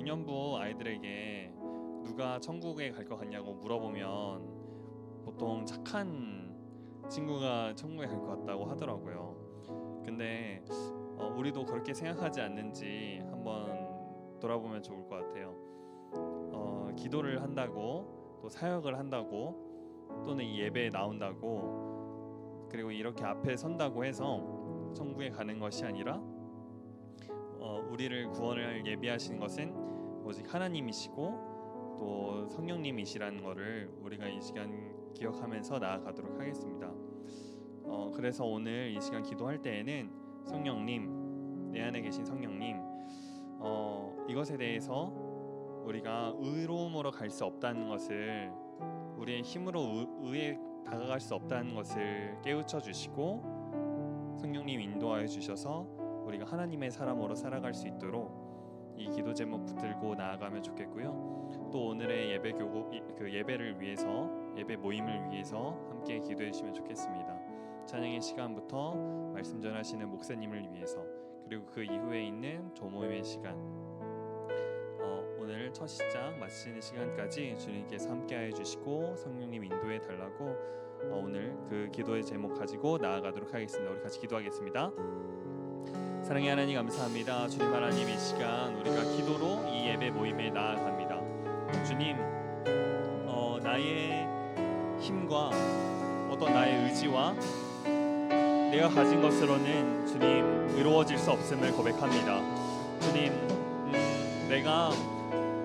유년부 아이들에게 누가 천국에 갈 것 같냐고 물어보면 보통 착한 친구가 천국에 갈 것 같다고 하더라고요. 근데 우리도 그렇게 생각하지 않는지 한번 돌아보면 좋을 것 같아요. 기도를 한다고, 또 사역을 한다고, 또는 이 예배에 나온다고, 그리고 이렇게 앞에 선다고 해서 천국에 가는 것이 아니라 우리를 구원을 예비하신 것은 오직 하나님이시고 또 성령님이시라는 것을 우리가 이 시간 기억하면서 나아가도록 하겠습니다. 그래서 오늘 이 시간 기도할 때에는 성령님, 내 안에 계신 성령님, 이것에 대해서 우리가 의로움으로 갈 수 없다는 것을, 우리의 힘으로 의에 다가갈 수 없다는 것을 깨우쳐 주시고 성령님 인도하여 주셔서 우리가 하나님의 사람으로 살아갈 수 있도록 이 기도 제목 붙들고 나아가면 좋겠고요. 또 오늘의 예배를 위해서, 예배 모임을 위해서 함께 기도해 주시면 좋겠습니다. 찬양의 시간부터 말씀 전하시는 목사님을 위해서, 그리고 그 이후에 있는 조모임의 시간, 오늘 첫 시작 마치는 시간까지 주님께서 함께하여 주시고 성령님 인도해 달라고 오늘 그 기도의 제목 가지고 나아가도록 하겠습니다. 우리 같이 기도하겠습니다. 사랑의 하나님 감사합니다. 주님 하나님, 이 시간 우리가 기도로 이 예배 모임에 나아갑니다. 주님, 나의 힘과 어떤 나의 의지와 내가 가진 것으로는 주님 의로워질 수 없음을 고백합니다. 주님,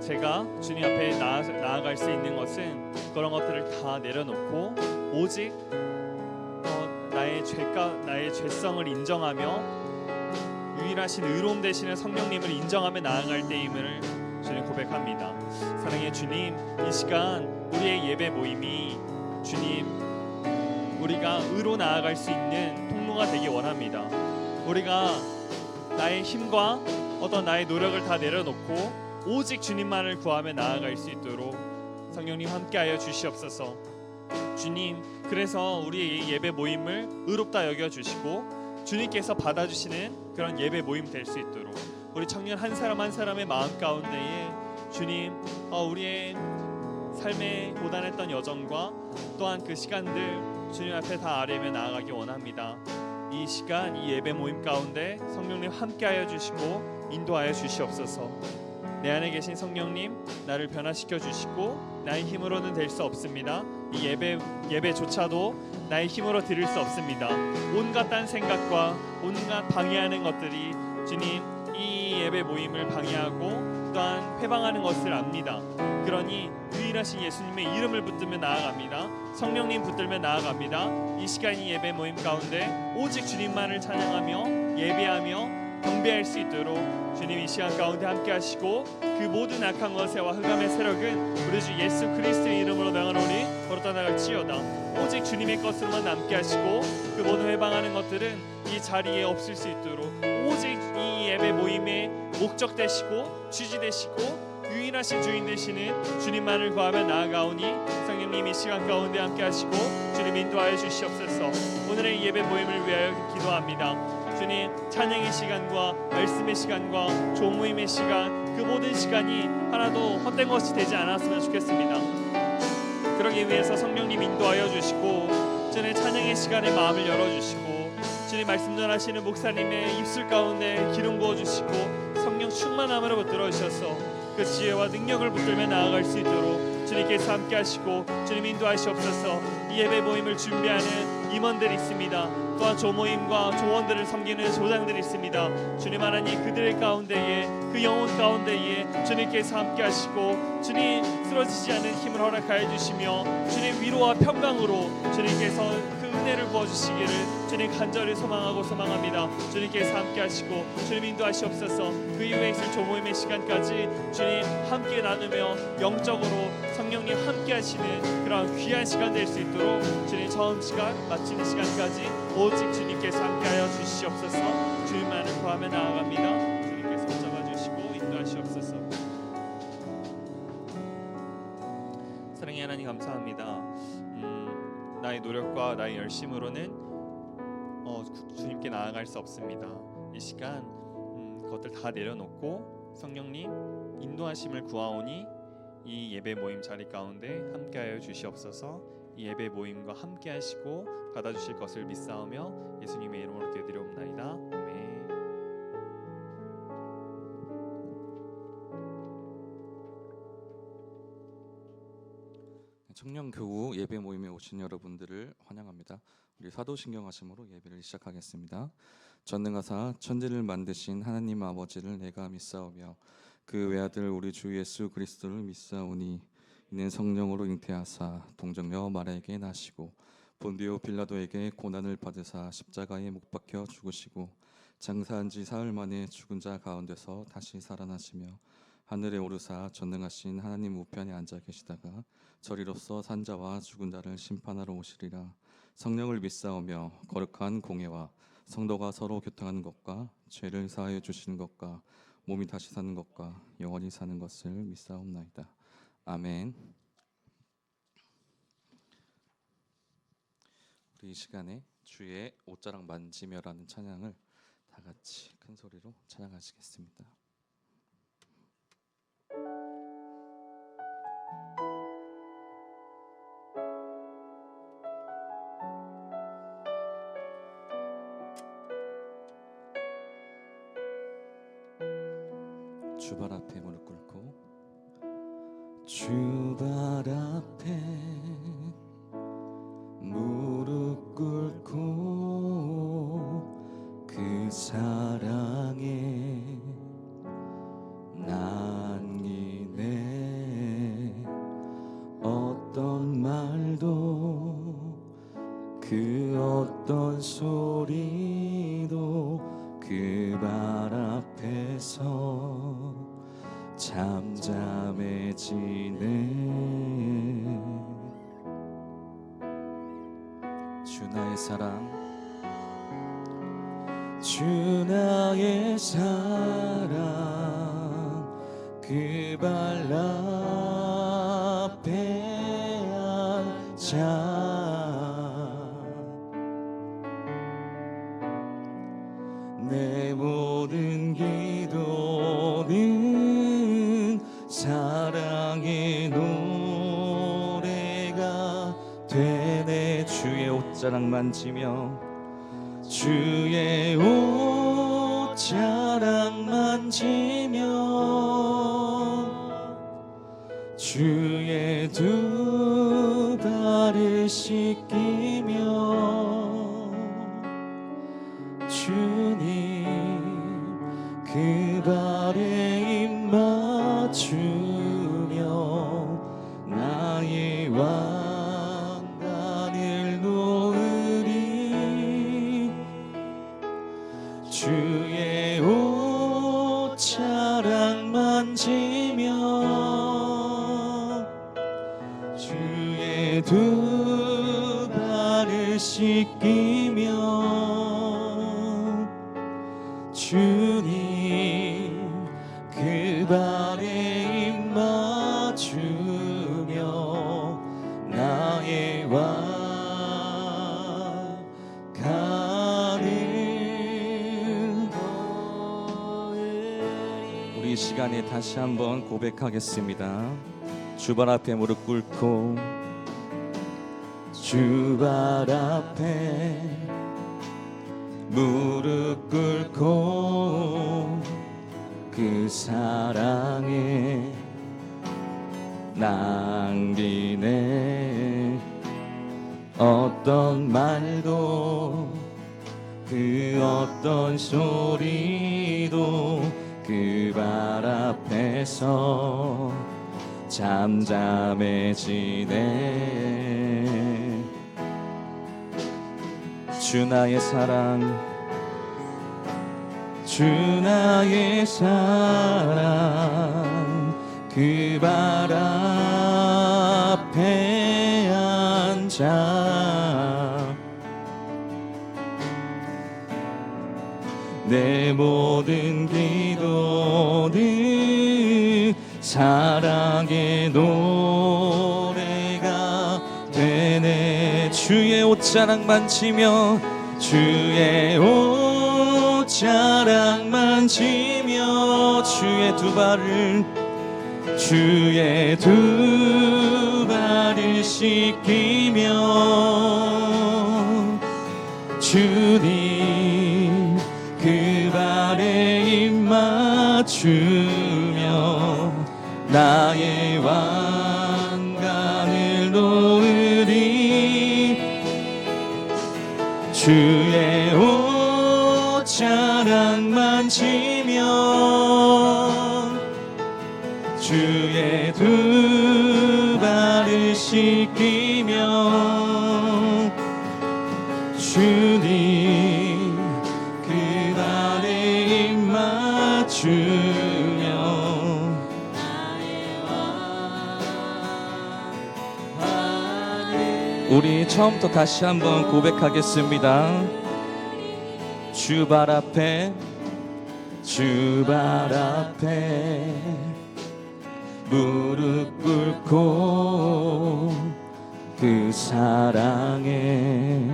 제가 주님 앞에 나아갈 수 있는 것은 그런 것들을 다 내려놓고 오직 나의 죄성을 인정하며 유일하신 의로움 되시는 성령님을 인정하며 나아갈 때임을 주님 고백합니다. 사랑의 주님, 이 시간 우리의 예배 모임이 주님, 우리가 의로 나아갈 수 있는 통로가 되기 원합니다. 우리가 나의 힘과 어떤 나의 노력을 다 내려놓고 오직 주님만을 구하며 나아갈 수 있도록 성령님 함께하여 주시옵소서. 주님, 그래서 우리의 예배 모임을 의롭다 여겨주시고 주님께서 받아주시는 그런 예배 모임 될 수 있도록 우리 청년 한 사람 한 사람의 마음 가운데에 주님, 우리의 삶에 고단했던 여정과 또한 그 시간들 주님 앞에 다 아뢰며 나아가기 원합니다. 이 시간 이 예배 모임 가운데 성령님 함께하여 주시고 인도하여 주시옵소서. 내 안에 계신 성령님, 나를 변화시켜 주시고 나의 힘으로는 될 수 없습니다. 이 예배조차도 나의 힘으로 드릴 수 없습니다. 온갖 딴 생각과 온갖 방해하는 것들이 주님, 이 예배 모임을 방해하고 또한 회방하는 것을 압니다. 그러니 유일하신 예수님의 이름을 붙들며 나아갑니다. 성령님 붙들며 나아갑니다. 이 시간 이 예배 모임 가운데 오직 주님만을 찬양하며 예배하며 경배할 수 있도록 주님 이 시간 가운데 함께 하시고 그 모든 악한 것에와 흑암의 세력은 우리 주 예수 그리스도의 이름으로 명하노니 걸어 떠나갈지어다. 오직 주님의 것으로만 남게 하시고 그 모든 회방하는 것들은 이 자리에 없을 수 있도록 오직 이 예배 모임의 목적 되시고 취지 되시고 유일하신 주인 되시는 주님만을 구하며 나아가오니 성령님 이 시간 가운데 함께 하시고 주님 인도하여 주시옵소서. 오늘의 예배 모임을 위하여 기도합니다. 주님, 찬양의 시간과 말씀의 시간과 조모임의 시간, 그 모든 시간이 하나도 헛된 것이 되지 않았으면 좋겠습니다. 그러기 위해서 성령님 인도하여 주시고 주님 찬양의 시간에 마음을 열어주시고 주님 말씀 전하시는 목사님의 입술 가운데 기름 부어주시고 성령 충만함으로 붙들어 주셔서 그 지혜와 능력을 붙들며 나아갈 수 있도록 주님께서 함께 하시고 주님 인도하시옵소서. 이 예배 모임을 준비하는 임원들이 있습니다. 또한 조모임과 조원들을 섬기는 조장들이 있습니다. 주님 하나님, 그들의 가운데에 그 영혼 가운데에 주님께서 함께 하시고 주님 쓰러지지 않는 힘을 허락하여 주시며 주님 위로와 평강으로 주님께서 그 은혜를 부어주시기를 주님 간절히 소망합니다. 주님께서 함께 하시고 주님 인도하시옵소서. 그 이후에 있을 조모임의 시간까지 주님 함께 나누며 영적으로 성령님 함께 하시는 그런 귀한 시간 될 수 있도록 주님 처음 시간 마치는 시간까지 오직 주님께서 함께하여 주시옵소서. 주님만을 구하며 나아갑니다. 주님께서 붙잡아 주시고 인도하시옵소서. 사랑의 하나님 감사합니다. 나의 노력과 나의 열심으로는 주님께 나아갈 수 없습니다. 이 시간 그것들 다 내려놓고 성령님 인도하심을 구하오니 이 예배 모임 자리 가운데 함께하여 주시옵소서. 이 예배 모임과 함께하시고 받아주실 것을 믿사오며 예수님의 이름으로 기도드리옵나이다. 아멘. 청년교우 예배 모임에 오신 여러분들을 환영합니다. 우리 사도신경하심으로 예배를 시작하겠습니다. 전능하사 천지를 만드신 하나님 아버지를 내가 믿사오며 그 외아들 우리 주 예수 그리스도를 믿사오니 이는 성령으로 잉태하사 동정녀 마리아에게 나시고 본디오 빌라도에게 고난을 받으사 십자가에 못 박혀 죽으시고 장사한 지 사흘 만에 죽은 자 가운데서 다시 살아나시며 하늘에 오르사 전능하신 하나님 우편에 앉아 계시다가 저리로서 산자와 죽은 자를 심판하러 오시리라. 성령을 믿사오며 거룩한 공예와 성도가 서로 교통하는 것과 죄를 사하여 주시는 것과 몸이 다시 사는 것과 영원히 사는 것을 믿사옵나이다. 아멘. 우리 이 시간에 주의 옷자락 만지며라는 찬양을 다 같이 큰 소리로 찬양하시겠습니다. 주발 앞에 무릎 꿇고 주발 앞에 무릎 꿇고 그 사랑에 남기네 어떤 말도 그 어떤 소리도 그 발 앞에서 잠잠해지네. 주 나의 사랑 주 나의 사랑 그 발 앞에 앉아 내 모든 기도는 사랑의 노래가 되네. 주의 옷자락 만지며 주의 옷자락 만지며 주의 두 발을 씻기며 주님 그 발에 입 맞추며 나의 왕관을 놓으리. 주의 옷자락 만지며 주의 두 발을 씻기며 주님 그 발에 입 맞추며 나의 왕관을 놓으리. 우리 이 시간에 다시 한번 고백하겠습니다. 주발 앞에 무릎 꿇고 주발 앞에 무릎 꿇고 그 사랑에 남기네 어떤 말도 그 어떤 소리도 그 발 앞에서 잠잠해지네. 주 나의 사랑 주 나의 사랑 그 발 앞에 앉아 내 모든 기도는 사랑의 노래가 되네. 주의 옷자락 만지며 주의 옷자락 만지며 만지며 주의 두 발을 씻기며 주님 그 발에 입 맞추며 나의 왕관을 놓으리 주의 옷자락 만지며 주의 두 발을 씻기며 주님 그 발에 입 맞추며 우리 처음부터 다시 한번 고백하겠습니다. 주 발 앞에 무릎 꿇고 그 사랑에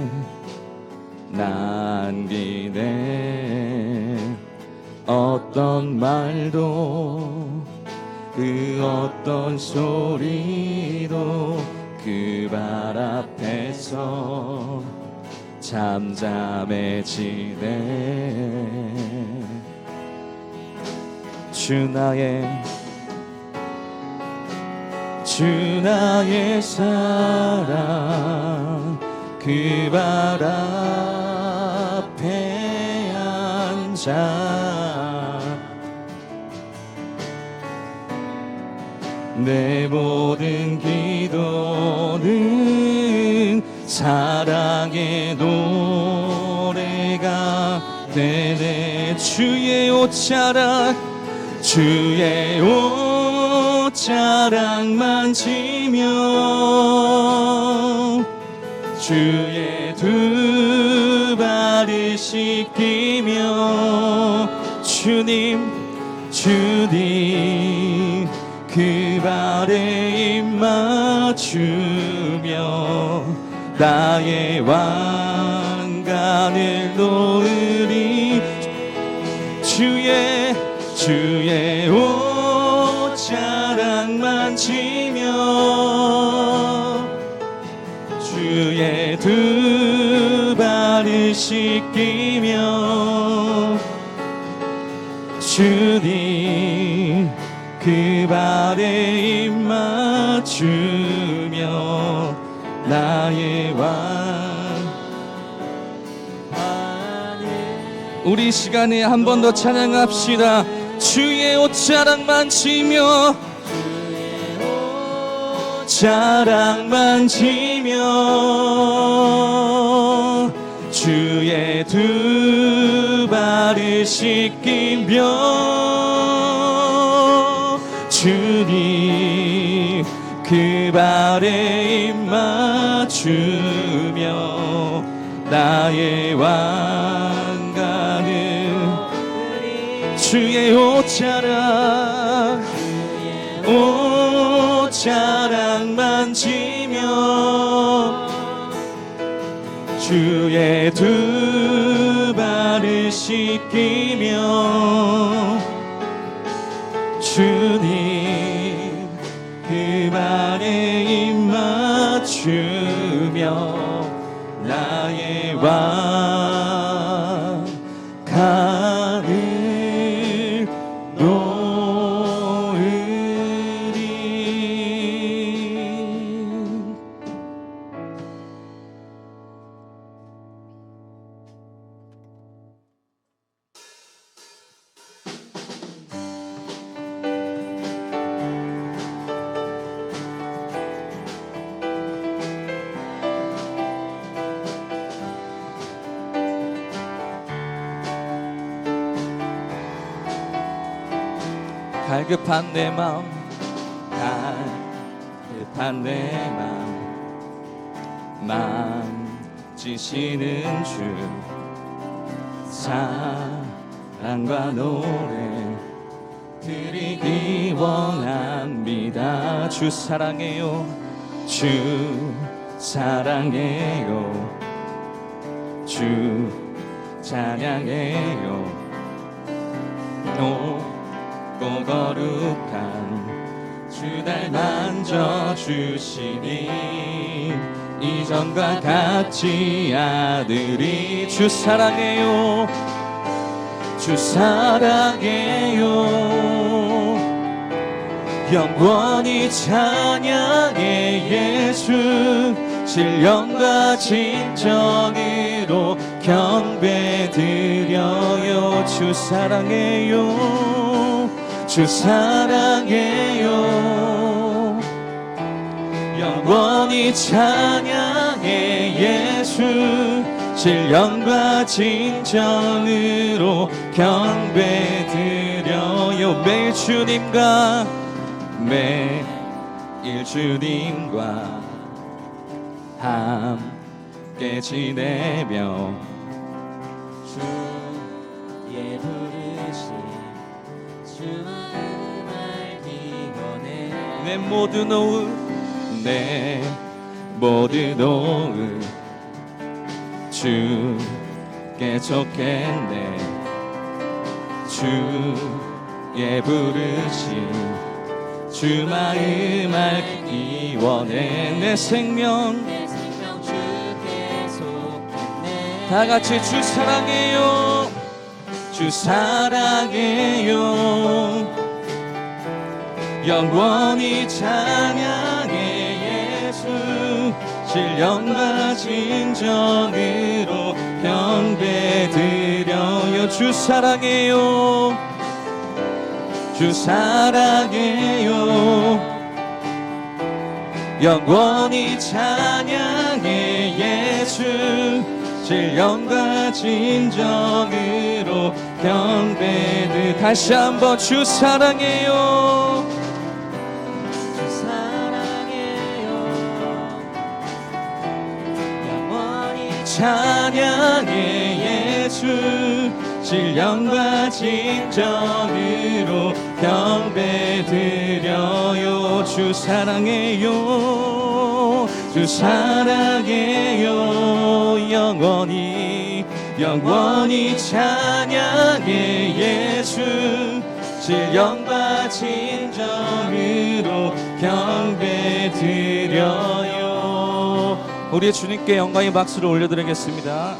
남기네 어떤 말도 그 어떤 소리도 그 발 앞에서 잠잠해지네 주 나의 사랑 그 발 앞에 앉아 내 모든 기도는 사랑의 노래가 되네 주의 옷자락 만지며 주의 두 발을 씻기며 주님 그 발에 입 맞추며 나의 왕관을 놓으리 주의 옷자락 만지며 주의 두 발을 씻기며 주님 그 발에 입 맞추며 나의 우리 시간에 한 번 더 찬양합시다. 주의 옷자락 만지며 주의 두 발을 씻기며 주님 그 발에 입 맞추며 나의 왕관을 주의 옷자락 만지며 주의 두 발을 씻기며 주님 그 발에 입 맞추며 나의 왕관을 놓으리. 갈급한 내 마음 만지시는 주 사랑과 노래 드리기 원합니다. 주 사랑해요, 주 사랑해요, 주 찬양해요. 높고 거룩한 주 날 만져주시니 이전과 같이 아들이 주 사랑해요 주 사랑해요 영원히 찬양해 예수 신령과 진정으로 경배드려요 주 사랑해요 주 사랑해요 영원히 찬양해 예수 신령과 진정으로 경배드려요 매일 주님과 매일 주님과 함께 지내며 주의 부르심 주 마음 알기 원해 내 모든 오후 내 모든 오후 주께 줬겠네 주의 부르심 주 마음 알기 원해 내 생명 주께 속했네 다같이 주 사랑해요 주 사랑해요 영원히 찬양해 예수 신령과 진정으로 경배드려요 주 사랑해요 주 사랑해요 영원히 찬양해 예수 신령과 진정으로 경배드 다시 한번 주 사랑해요 주 사랑해요 영원히 찬양해 예수 신령과 진정으로 경배드려요 주 사랑해요 주 사랑해요 영원히 찬양해 예수 신령과 진정으로 경배드려요 우리의 주님께 영광의 박수를 올려드리겠습니다.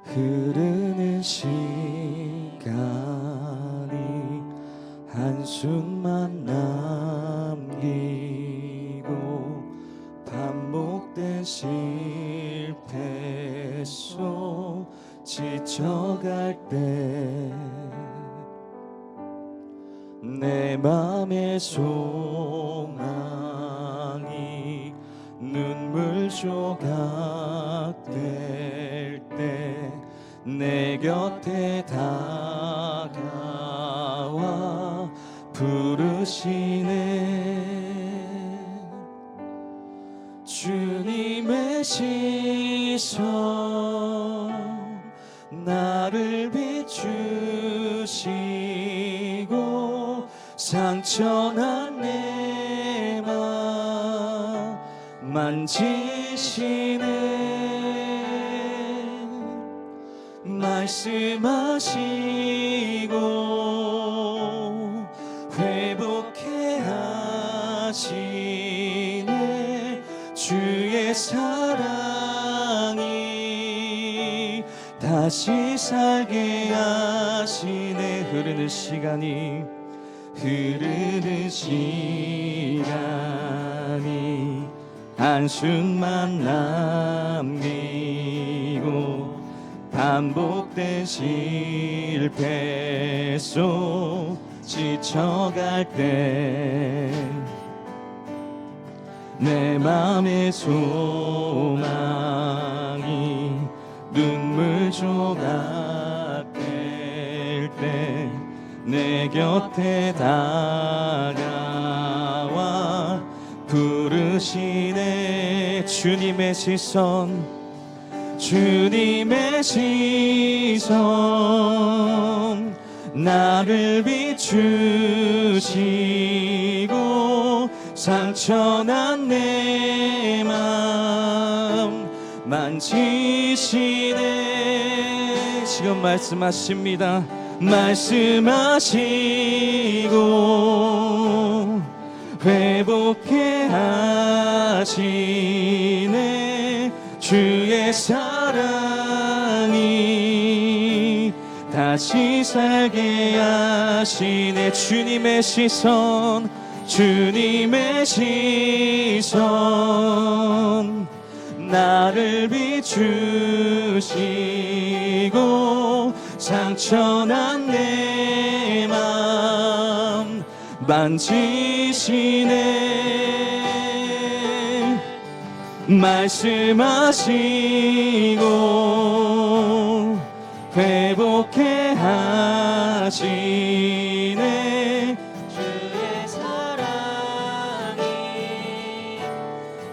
흐르는 시간이 한숨만 남기고 반복된 실패 속 지쳐갈 때 내 맘의 소망이 눈물 조각 될 때 내 곁에 다가와 부르시네 주님의 시선 나를 비추시고 상처난 내 맘 만지시네 말씀하시고 회복해 하시네 주의 사랑이 다시 살게 하시네 흐르는 시간이 한숨만 남기고 반복된 실패 속 지쳐갈 때 내 맘의 소망이 눈물 조각 될 때 내 곁에 다 비추시네 주님의 시선 주님의 시선 나를 비추시고 상처난 내 맘 만지시네 지금 말씀하십니다 말씀하시고 회복해 하시네 주의 사랑이 다시 살게 하시네 주님의 시선 주님의 시선 나를 비추시고 상처난 내 맘 만지시네 말씀하시고 회복해 하시네 주의 사랑이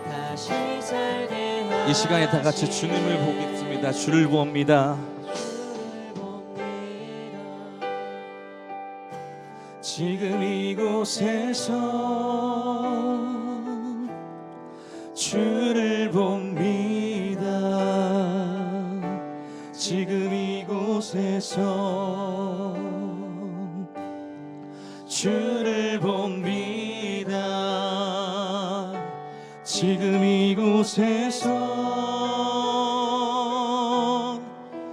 다시 살게 하시네 이 시간에 다 같이 주님을 보겠습니다 주를 봅니다 지금 이곳에서 주를 봅니다 지금 이곳에서 주를 봅니다 지금 이곳에서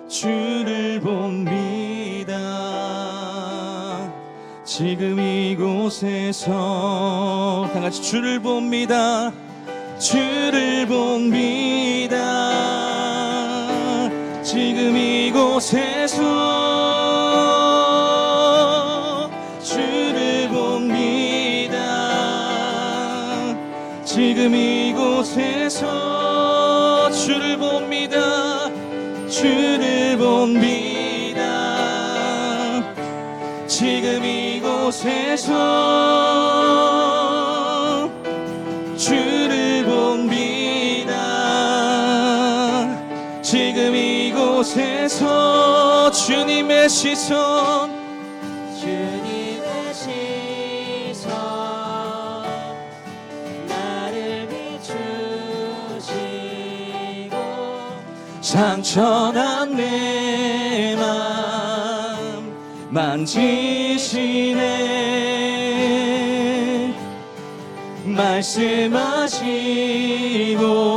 주를 봅니다 지금 이곳에서 다 같이 주를 봅니다 주를 봅니다 지금 이곳에서 주를 봅니다 지금 이곳에서 주를 봅니다 주를 봅니다 지금 이곳에서 주를 봅니다 지금 이곳에서 주님의 시선 주님의 시선 나를 비추시고 상처난 내 맘 만지시네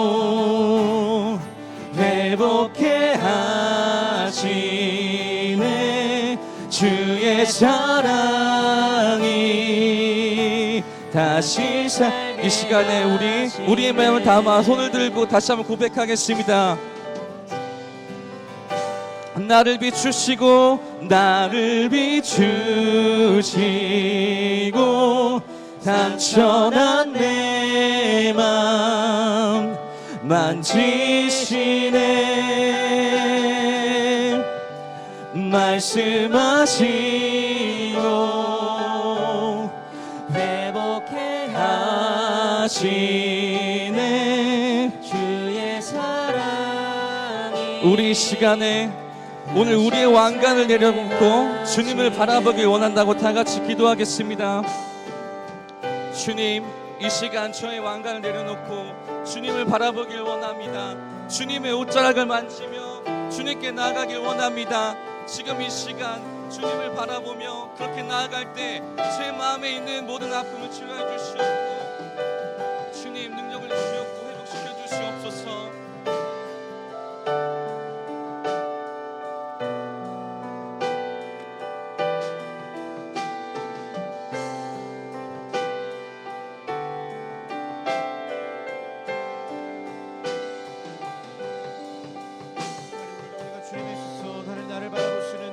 말씀하시고 회복해 하시네 주의 사랑이 다시 이 시간에 우리의 마음을 담아 손을 들고 다시 한번 고백하겠습니다 나를 비추시고 나를 비추시고 상처난 내 맘 만지시네 말씀하시고 회복해 하시네 주의 사랑이 우리 시간에 오늘 우리의 왕관을 내려놓고 주님을 바라보길 원한다고 다 같이 기도하겠습니다. 주님, 이 시간 저의 왕관을 내려놓고 주님을 바라보길 원합니다. 주님의 옷자락을 만지며 주님께 나아가길 원합니다. 지금 이 시간 주님을 바라보며 그렇게 나아갈 때 제 마음에 있는 모든 아픔을 치료해 주시옵고 주님 능력을 주시옵고 회복시켜 주시옵소서.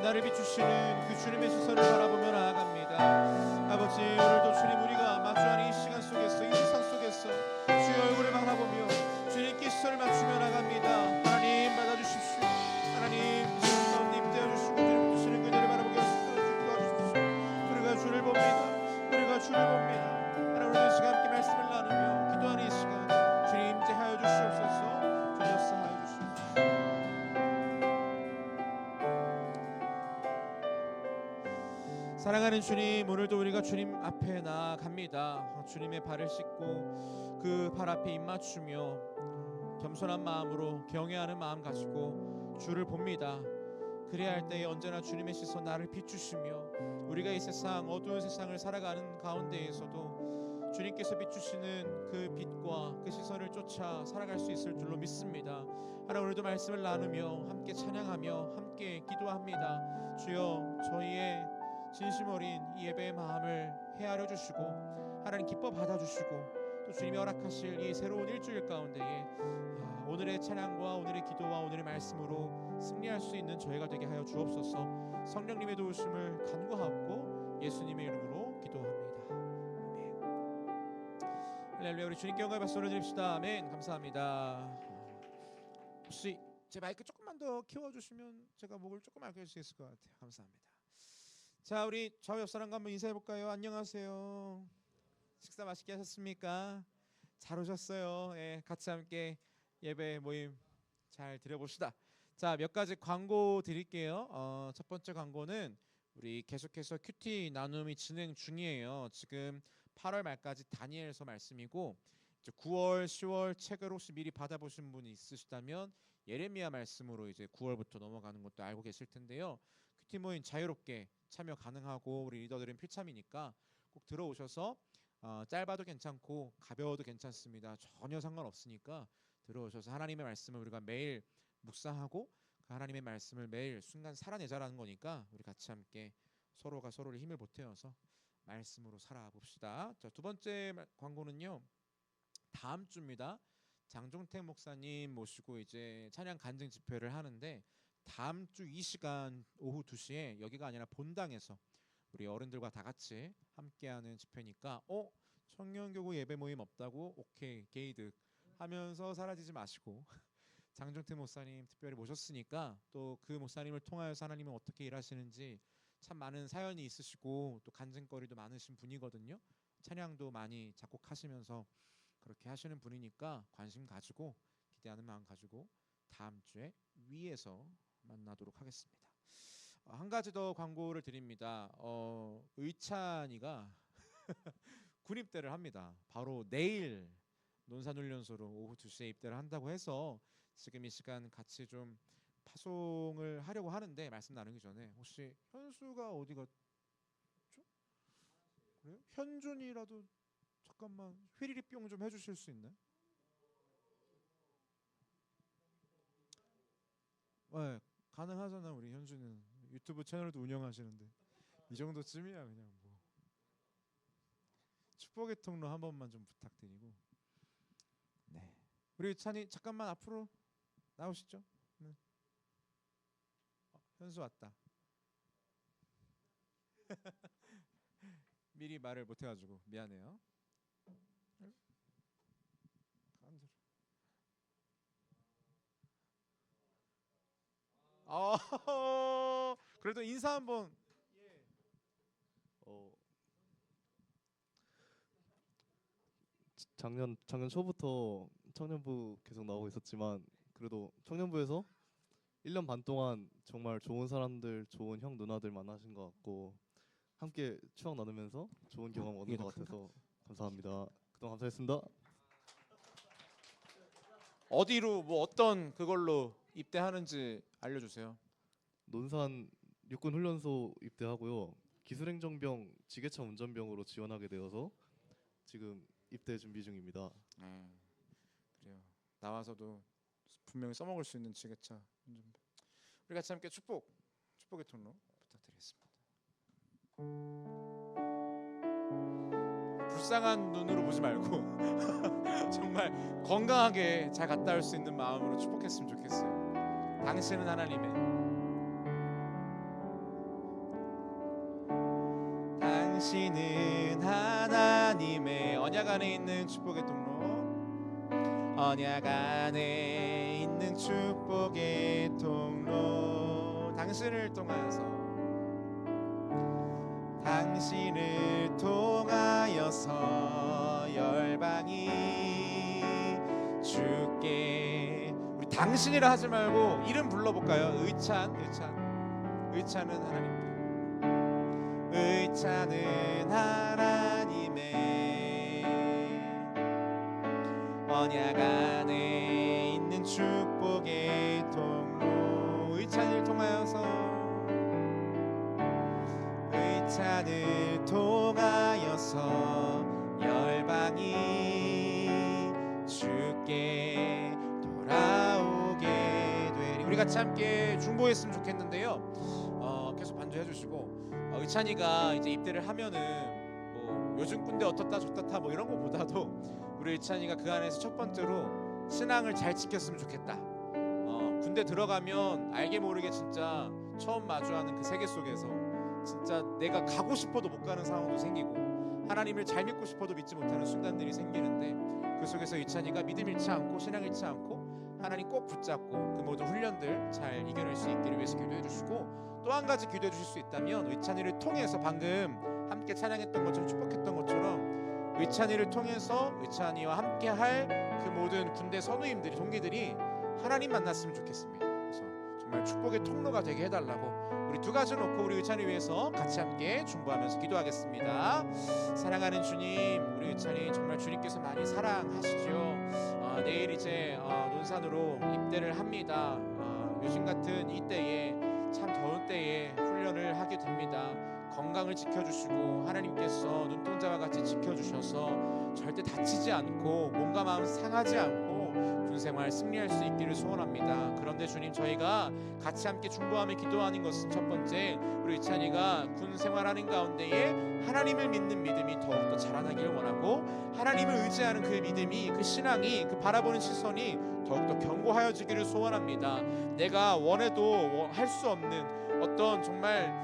나를 비추시는 그 주님의 시선을 바라보며 나아갑니다. 아버지, 오늘도 주님 우리가 마주하는 이 시간 속에서 이 세상 속에서 주의 얼굴을 바라보며 주님께 시선을 맞추며 나갑니다. 하나님 받아주십시오. 하나님 주님 가운데 임대해 주시고 주님 주시는 그녀를 바라보게 하시옵소서. 도와주십시오. 우리가 주를 봅니다. 우리가 주를 봅니다. 하나님 오늘 이 시간 함께 말씀을 나누며 기도하는 이 시간 사랑하는 주님, 오늘도 우리가 주님 앞에 나아갑니다. 주님의 발을 씻고 그 발 앞에 입 맞추며 겸손한 마음으로 경외하는 마음 가지고 주를 봅니다. 그래야 할 때에 언제나 주님의 시선 나를 비추시며 우리가 이 세상 어두운 세상을 살아가는 가운데에서도 주님께서 비추시는 그 빛과 그 시선을 쫓아 살아갈 수 있을 줄로 믿습니다. 하나님, 오늘도 말씀을 나누며 함께 찬양하며 함께 기도합니다. 주여, 저희의 진심 어린 이 예배의 마음을 헤아려 주시고 하나님 기뻐 받아주시고 또 주님이 허락하실 이 새로운 일주일 가운데에 오늘의 찬양과 오늘의 기도와 오늘의 말씀으로 승리할 수 있는 저희가 되게 하여 주옵소서. 성령님의 도우심을 간구하옵고 예수님의 이름으로 기도합니다. 아멘. 할렐루야. 우리 주님께 영광의 박수 올려드립시다. 아멘. 감사합니다. 혹시 제 마이크 조금만 더 키워주시면 제가 목을 조금 알게 할 수 있을 것 같아요. 감사합니다. 자, 우리 좌우 옆 사람과 한번 인사해 볼까요? 안녕하세요. 식사 맛있게 하셨습니까? 잘 오셨어요. 예, 같이 함께 예배 모임 잘 드려봅시다. 자, 몇 가지 광고 드릴게요. 첫 번째 광고는 우리 계속해서 큐티 나눔이 진행 중이에요. 지금 8월 말까지 다니엘서 말씀이고 이제 9월, 10월 책을 혹시 미리 받아보신 분이 있으시다면 예레미야 말씀으로 이제 9월부터 넘어가는 것도 알고 계실 텐데요. 큐티 모임 자유롭게 참여 가능하고 우리 리더들은 필참이니까 꼭 들어오셔서 짧아도 괜찮고 가벼워도 괜찮습니다. 전혀 상관없으니까 들어오셔서 하나님의 말씀을 우리가 매일 묵상하고 그 하나님의 말씀을 매일 순간 살아내자라는 거니까 우리 같이 함께 서로가 서로를 힘을 보태어서 말씀으로 살아봅시다. 자, 두 번째 광고는요. 다음 주입니다. 장종택 목사님 모시고 이제 찬양 간증 집회를 하는데 다음 주 이 시간 오후 2시에 여기가 아니라 본당에서 우리 어른들과 다 같이 함께하는 집회니까 청년교구 예배 모임 없다고 오케이 게이득 하면서 사라지지 마시고 장종택 목사님 특별히 모셨으니까 또 그 목사님을 통하여서 하나님은 어떻게 일하시는지 참 많은 사연이 있으시고 또 간증거리도 많으신 분이거든요. 찬양도 많이 작곡하시면서 그렇게 하시는 분이니까 관심 가지고 기대하는 마음 가지고 다음 주에 위에서 만나도록 하겠습니다. 한 가지 더 광고를 드립니다. 의찬이가 군입대를 합니다. 바로 내일 논산훈련소로 오후 2시에 입대를 한다고 해서 지금 이 시간 같이 좀 파송을 하려고 하는데 말씀 나누기 전에 혹시 현수가 어디 갔죠? 그래요? 현준이라도 잠깐만 휘리리 뿅 좀 해주실 수 있나요? 네, 가능하잖아. 우리 현준은 유튜브 채널도 운영하시는데 이 정도쯤이야 그냥 뭐 축복의 통로 한 번만 좀 부탁드리고. 네, 우리 찬이 잠깐만 앞으로 나오시죠. 네. 현수 왔다. 미리 말을 못해가지고 미안해요. 그래도 인사 한번. 작년 초부터 청년부 계속 나오고 있었지만 그래도 청년부에서 1년 반 동안 정말 좋은 사람들, 좋은 형 누나들 만나신 것 같고 함께 추억 나누면서 좋은 경험 얻은 것 같아서 감사합니다. 그동안 감사했습니다. 어디로 뭐 어떤 그걸로 입대하는지 알려주세요. 논산 육군 훈련소 입대하고요. 기술행정병 지게차 운전병으로 지원하게 되어서 지금 입대 준비 중입니다. 그래요. 나와서도 분명히 써먹을 수 있는 지게차 운전병. 우리 같이 함께 축복의 통로 부탁드리겠습니다. 불쌍한 눈으로 보지 말고 정말 건강하게 잘 갔다 올 수 있는 마음으로 축복했으면 좋겠어요. 당신은 하나님의, 당신은 하나님의 언약 안에 있는 축복의 통로, 언약 안에 있는 축복의 통로. 당신을 통하여서, 당신을 통하여서 열방이 주께. 우리 당신이라 하지 말고 이름 불러볼까요? 의찬은 하나님께, 의차는 하나님의 언약 안에 있는 축복의 통로 의찬을 통하여서 의찬을 통하여서 열방이 주께 돌아오게 되리. 우리 같이 함께 중보했으면 좋겠는데요. 계속 반주해 주시고 의찬이가 이제 입대를 하면은 뭐 요즘 군대 어떻다 저떻다 뭐 이런 거보다도 우리 의찬이가 그 안에서 첫 번째로 신앙을 잘 지켰으면 좋겠다. 군대 들어가면 알게 모르게 진짜 처음 마주하는 그 세계 속에서 진짜 내가 가고 싶어도 못 가는 상황도 생기고 하나님을 잘 믿고 싶어도 믿지 못하는 순간들이 생기는데 그 속에서 이찬이가 믿음 잃지 않고 신앙 잃지 않고 하나님 꼭 붙잡고 그 모든 훈련들 잘 이겨낼 수 있기를 위해서 기도해 주시고 또 한 가지 기도해 주실 수 있다면 의찬이를 통해서 방금 함께 찬양했던 것처럼 축복했던 것처럼 의찬이를 통해서 의찬이와 함께 할 그 모든 군대 선우님들이 동기들이 하나님 만났으면 좋겠습니다. 그래서 정말 축복의 통로가 되게 해달라고 우리 두 가지 놓고 우리 의찬이 위해서 같이 함께 중보하면서 기도하겠습니다. 사랑하는 주님, 우리 의찬이 정말 주님께서 많이 사랑하시죠. 내일 이제 논산으로 입대를 합니다. 요즘 같은 이때에 참 더운 때에 훈련을 하게 됩니다. 건강을 지켜주시고 하나님께서 눈동자와 같이 지켜주셔서 절대 다치지 않고 몸과 마음 상하지 않고 군생활 승리할 수 있기를 소원합니다. 그런데 주님, 저희가 같이 함께 중보하며 기도하는 것은 첫 번째, 우리 의찬이가 군생활하는 가운데에 하나님을 믿는 믿음이 더욱더 자라나기를 원하고 하나님을 의지하는 그 믿음이, 그 신앙이, 그 바라보는 시선이 더욱더 견고하여지기를 소원합니다. 내가 원해도 할 수 없는 어떤 정말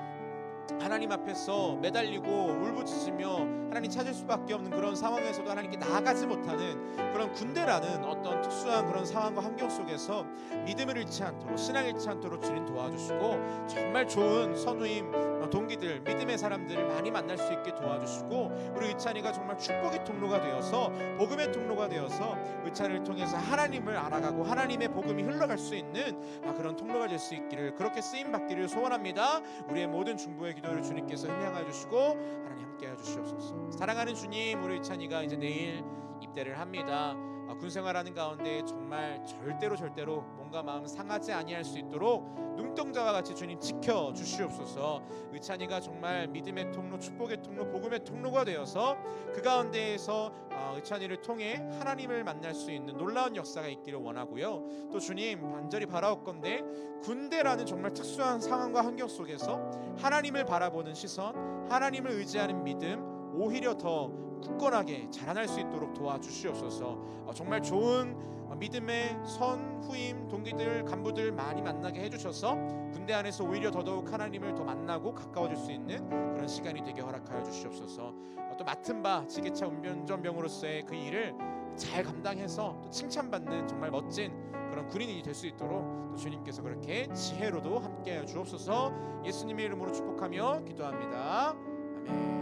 하나님 앞에서 매달리고 울부짖으며 하나님 찾을 수밖에 없는 그런 상황에서도 하나님께 나아가지 못하는 그런 군대라는 어떤 특수한 그런 상황과 환경 속에서 믿음을 잃지 않도록, 신앙을 잃지 않도록 주님 도와주시고 정말 좋은 선우임 동기들, 믿음의 사람들을 많이 만날 수 있게 도와주시고 우리 의찬이가 정말 축복의 통로가 되어서 복음의 통로가 되어서 의찬이를 통해서 하나님을 알아가고 하나님의 복음이 흘러갈 수 있는 그런 통로가 될 수 있기를, 그렇게 쓰임 받기를 소원합니다. 우리의 모든 중보의 기도를 주님께서 힘양해 주시고 하나님 함께해 주시옵소서. 사랑하는 주님, 우리 의찬이가 이제 내일 입대를 합니다. 군생활하는 가운데 정말 절대로 몸과 마음 상하지 아니할 수 있도록 눈동자와 같이 주님 지켜 주시옵소서. 의찬이가 정말 믿음의 통로, 축복의 통로, 복음의 통로가 되어서 그 가운데에서 의찬이를 통해 하나님을 만날 수 있는 놀라운 역사가 있기를 원하고요. 또 주님, 간절히 바라옵건대 군대라는 정말 특수한 상황과 환경 속에서 하나님을 바라보는 시선, 하나님을 의지하는 믿음 오히려 더 굳건하게 자라날 수 있도록 도와주시옵소서. 정말 좋은 믿음의 선, 후임, 동기들, 간부들 많이 만나게 해주셔서 군대 안에서 오히려 더더욱 하나님을 더 만나고 가까워질 수 있는 그런 시간이 되게 허락하여 주시옵소서. 또 맡은 바 지게차 운전병으로서의 그 일을 잘 감당해서 또 칭찬받는 정말 멋진 그런 군인이 될 수 있도록 또 주님께서 그렇게 지혜로도 함께하여 주옵소서. 예수님의 이름으로 축복하며 기도합니다. 아멘.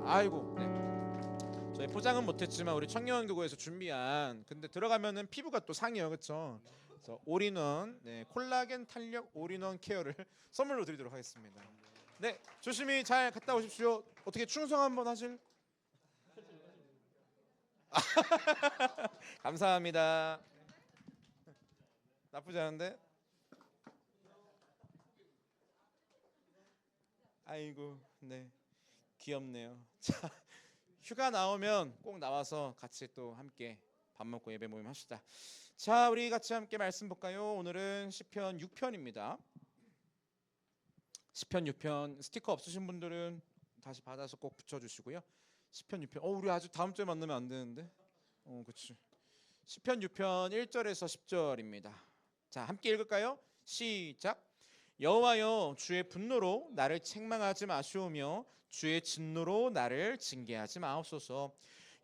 아이고, 네. 저희 포장은 못했지만 우리 청년교구에서 준비한, 근데 들어가면은 피부가 또 상해요, 그렇죠? 그래서 올인원, 네, 콜라겐 탄력 올인원 케어를 선물로 드리도록 하겠습니다. 네, 조심히 잘 갔다 오십시오. 어떻게 충성 한번 하실? 감사합니다. 나쁘지 않은데? 아이고, 네. 귀엽네요. 자, 휴가 나오면 꼭 나와서 같이 또 함께 밥 먹고 예배 모임 합시다. 자, 우리 같이 함께 말씀 볼까요? 오늘은 시편 6편입니다. 시편 6편 스티커 없으신 분들은 다시 받아서 꼭 붙여주시고요. 시편 6편. 우리 아주 다음 주에 만나면 안 되는데. 그렇지. 시편 6편 1절에서 10절입니다. 자, 함께 읽을까요? 시작. 여호와여, 주의 분노로 나를 책망하지 마시오며 주의 진노로 나를 징계하지 마옵소서.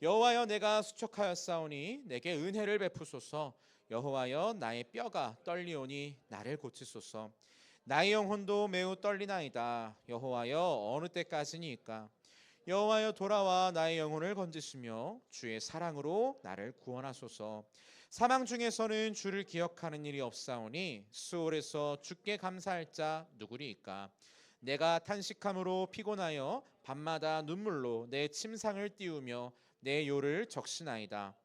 여호와여, 내가 수척하였사오니 내게 은혜를 베푸소서. 여호와여, 나의 뼈가 떨리오니 나를 고치소서. 나의 영혼도 매우 떨리나이다. 여호와여, 어느 때까지니까? 여호와여, 돌아와 나의 영혼을 건지시며 주의 사랑으로 나를 구원하소서. 사망 중에서는 주를 기억하는 일이 없사오니 수월에서 주께 감사할 자 누구리이까? 내가 탄식함으로 피곤하여 밤마다 눈물로 내 침상을 띄우며 내 요를 적시나이다.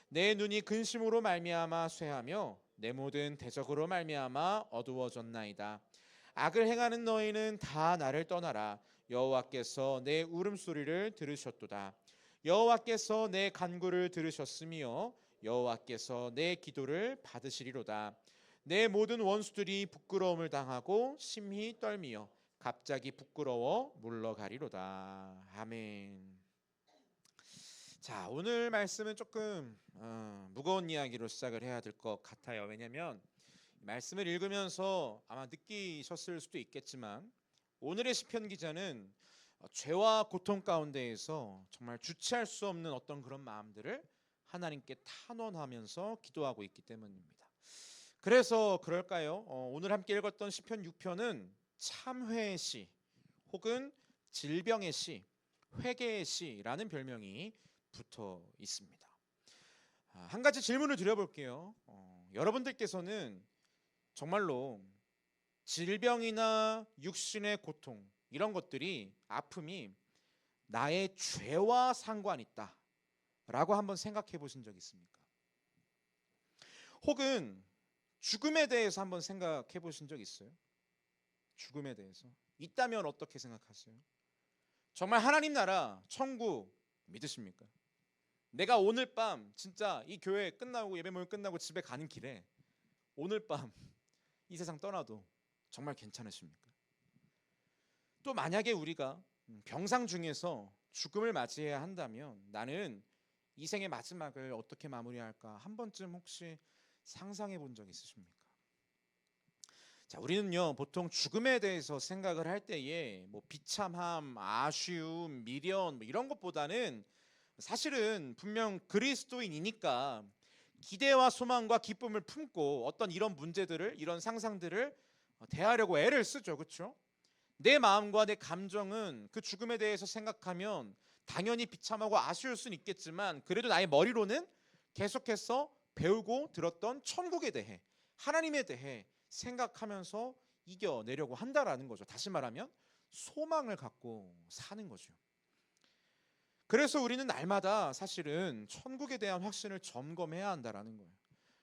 내 눈이 근심으로 말미암아 쇠하며 내 모든 대적으로 말미암아 어두워졌나이다. 악을 행하는 너희는 다 나를 떠나라. 여호와께서 내 울음소리를 들으셨도다. 여호와께서 내 간구를 들으셨으며 여호와께서 내 기도를 받으시리로다. 내 모든 원수들이 부끄러움을 당하고 심히 떨미어 갑자기 부끄러워 물러가리로다. 아멘. 자, 오늘 말씀은 조금 무거운 이야기로 시작을 해야 될 것 같아요. 왜냐하면 말씀을 읽으면서 아마 느끼셨을 수도 있겠지만 오늘의 시편 기자는 죄와 고통 가운데에서 정말 주체할 수 없는 어떤 그런 마음들을 하나님께 탄원하면서 기도하고 있기 때문입니다. 그래서 그럴까요? 오늘 함께 읽었던 시편 6편은 참회의 시 혹은 질병의 시, 회개의 시라는 별명이 붙어 있습니다. 한 가지 질문을 드려볼게요. 여러분들께서는 정말로 질병이나 육신의 고통 이런 것들이 아픔이 나의 죄와 상관 있다 라고 한번 생각해 보신 적 있습니까? 혹은 죽음에 대해서 한번 생각해 보신 적 있어요? 죽음에 대해서 있다면 어떻게 생각하세요? 정말 하나님 나라 천국 믿으십니까? 내가 오늘 밤 진짜 이 교회 끝나고 예배 모임 끝나고 집에 가는 길에 오늘 밤 이 세상 떠나도 정말 괜찮으십니까? 또 만약에 우리가 병상 중에서 죽음을 맞이해야 한다면 나는 이 생의 마지막을 어떻게 마무리할까 한 번쯤 혹시 상상해 본 적 있으십니까? 자, 우리는요 보통 죽음에 대해서 생각을 할 때에 뭐 비참함, 아쉬움, 미련 뭐 이런 것보다는 사실은 분명 그리스도인이니까 기대와 소망과 기쁨을 품고 어떤 이런 문제들을 이런 상상들을 대하려고 애를 쓰죠. 그렇죠? 내 마음과 내 감정은 그 죽음에 대해서 생각하면 당연히 비참하고 아쉬울 수는 있겠지만 그래도 나의 머리로는 계속해서 배우고 들었던 천국에 대해 하나님에 대해 생각하면서 이겨내려고 한다라는 거죠. 다시 말하면 소망을 갖고 사는 거죠. 그래서 우리는 날마다 사실은 천국에 대한 확신을 점검해야 한다라는 거예요.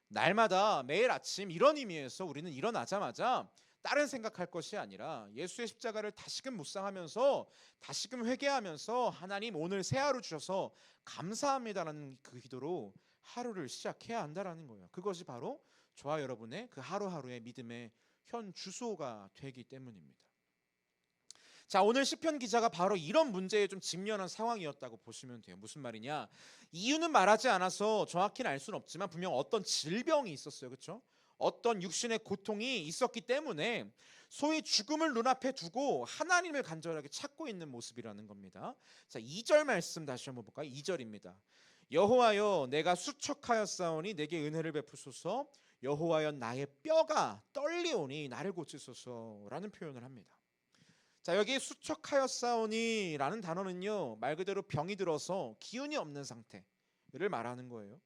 날마다 매일 아침 이런 의미에서 우리는 일어나자마자 다른 생각할 것이 아니라 예수의 십자가를 다시금 묵상하면서 다시금 회개하면서 하나님 오늘 새 하루 주셔서 감사합니다라는 그 기도로 하루를 시작해야 한다라는 거예요. 그것이 바로 저와 여러분의 그 하루하루의 믿음의 현 주소가 되기 때문입니다. 자, 오늘 시편 기자가 바로 이런 문제에 좀 직면한 상황이었다고 보시면 돼요. 무슨 말이냐? 이유는 말하지 않아서 정확히는 알 수는 없지만 분명 어떤 질병이 있었어요. 그렇죠? 어떤 육신의 고통이 있었기 때문에 소위 죽음을 눈앞에 두고 하나님을 간절하게 찾고 있는 모습이라는 겁니다. 자, 2절 말씀 다시 한번 볼까요? 2절입니다. 여호와여 내가 수척하였사오니 내게 은혜를 베푸소서. 여호와여 나의 뼈가 떨리오니 나를 고치소서라는 표현을 합니다. 자, 여기 수척하였사오니라는 단어는요 말 그대로 병이 들어서 기운이 없는 상태를 말하는 거예요.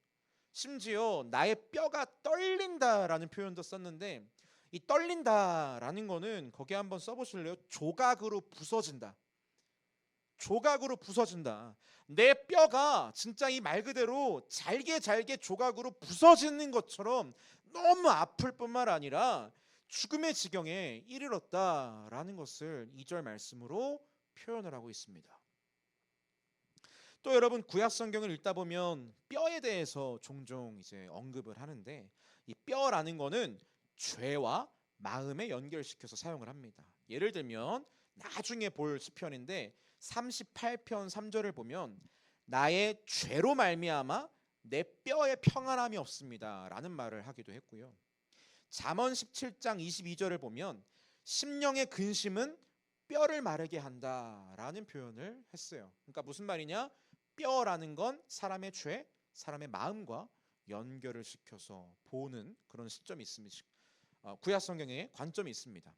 심지어 나의 뼈가 떨린다라는 표현도 썼는데 이 떨린다라는 거는 거기 한번 써보실래요? 조각으로 부서진다. 조각으로 부서진다. 내 뼈가 진짜 이 말 그대로 잘게 조각으로 부서지는 것처럼 너무 아플 뿐만 아니라 죽음의 지경에 이르렀다라는 것을 2절 말씀으로 표현을 하고 있습니다. 또 여러분 구약 성경을 읽다 보면 뼈에 대해서 종종 이제 언급을 하는데 이 뼈라는 거는 죄와 마음에 연결시켜서 사용을 합니다. 예를 들면 나중에 볼 시편인데 38편 3절을 보면 나의 죄로 말미암아 내 뼈에 평안함이 없습니다라는 말을 하기도 했고요. 잠언 17장 22절을 보면 심령의 근심은 뼈를 마르게 한다라는 표현을 했어요. 그러니까 무슨 말이냐? 뼈라는 건 사람의 죄, 사람의 마음과 연결을 시켜서 보는 그런 시점이 있습니다. 구약 성경에 관점이 있습니다.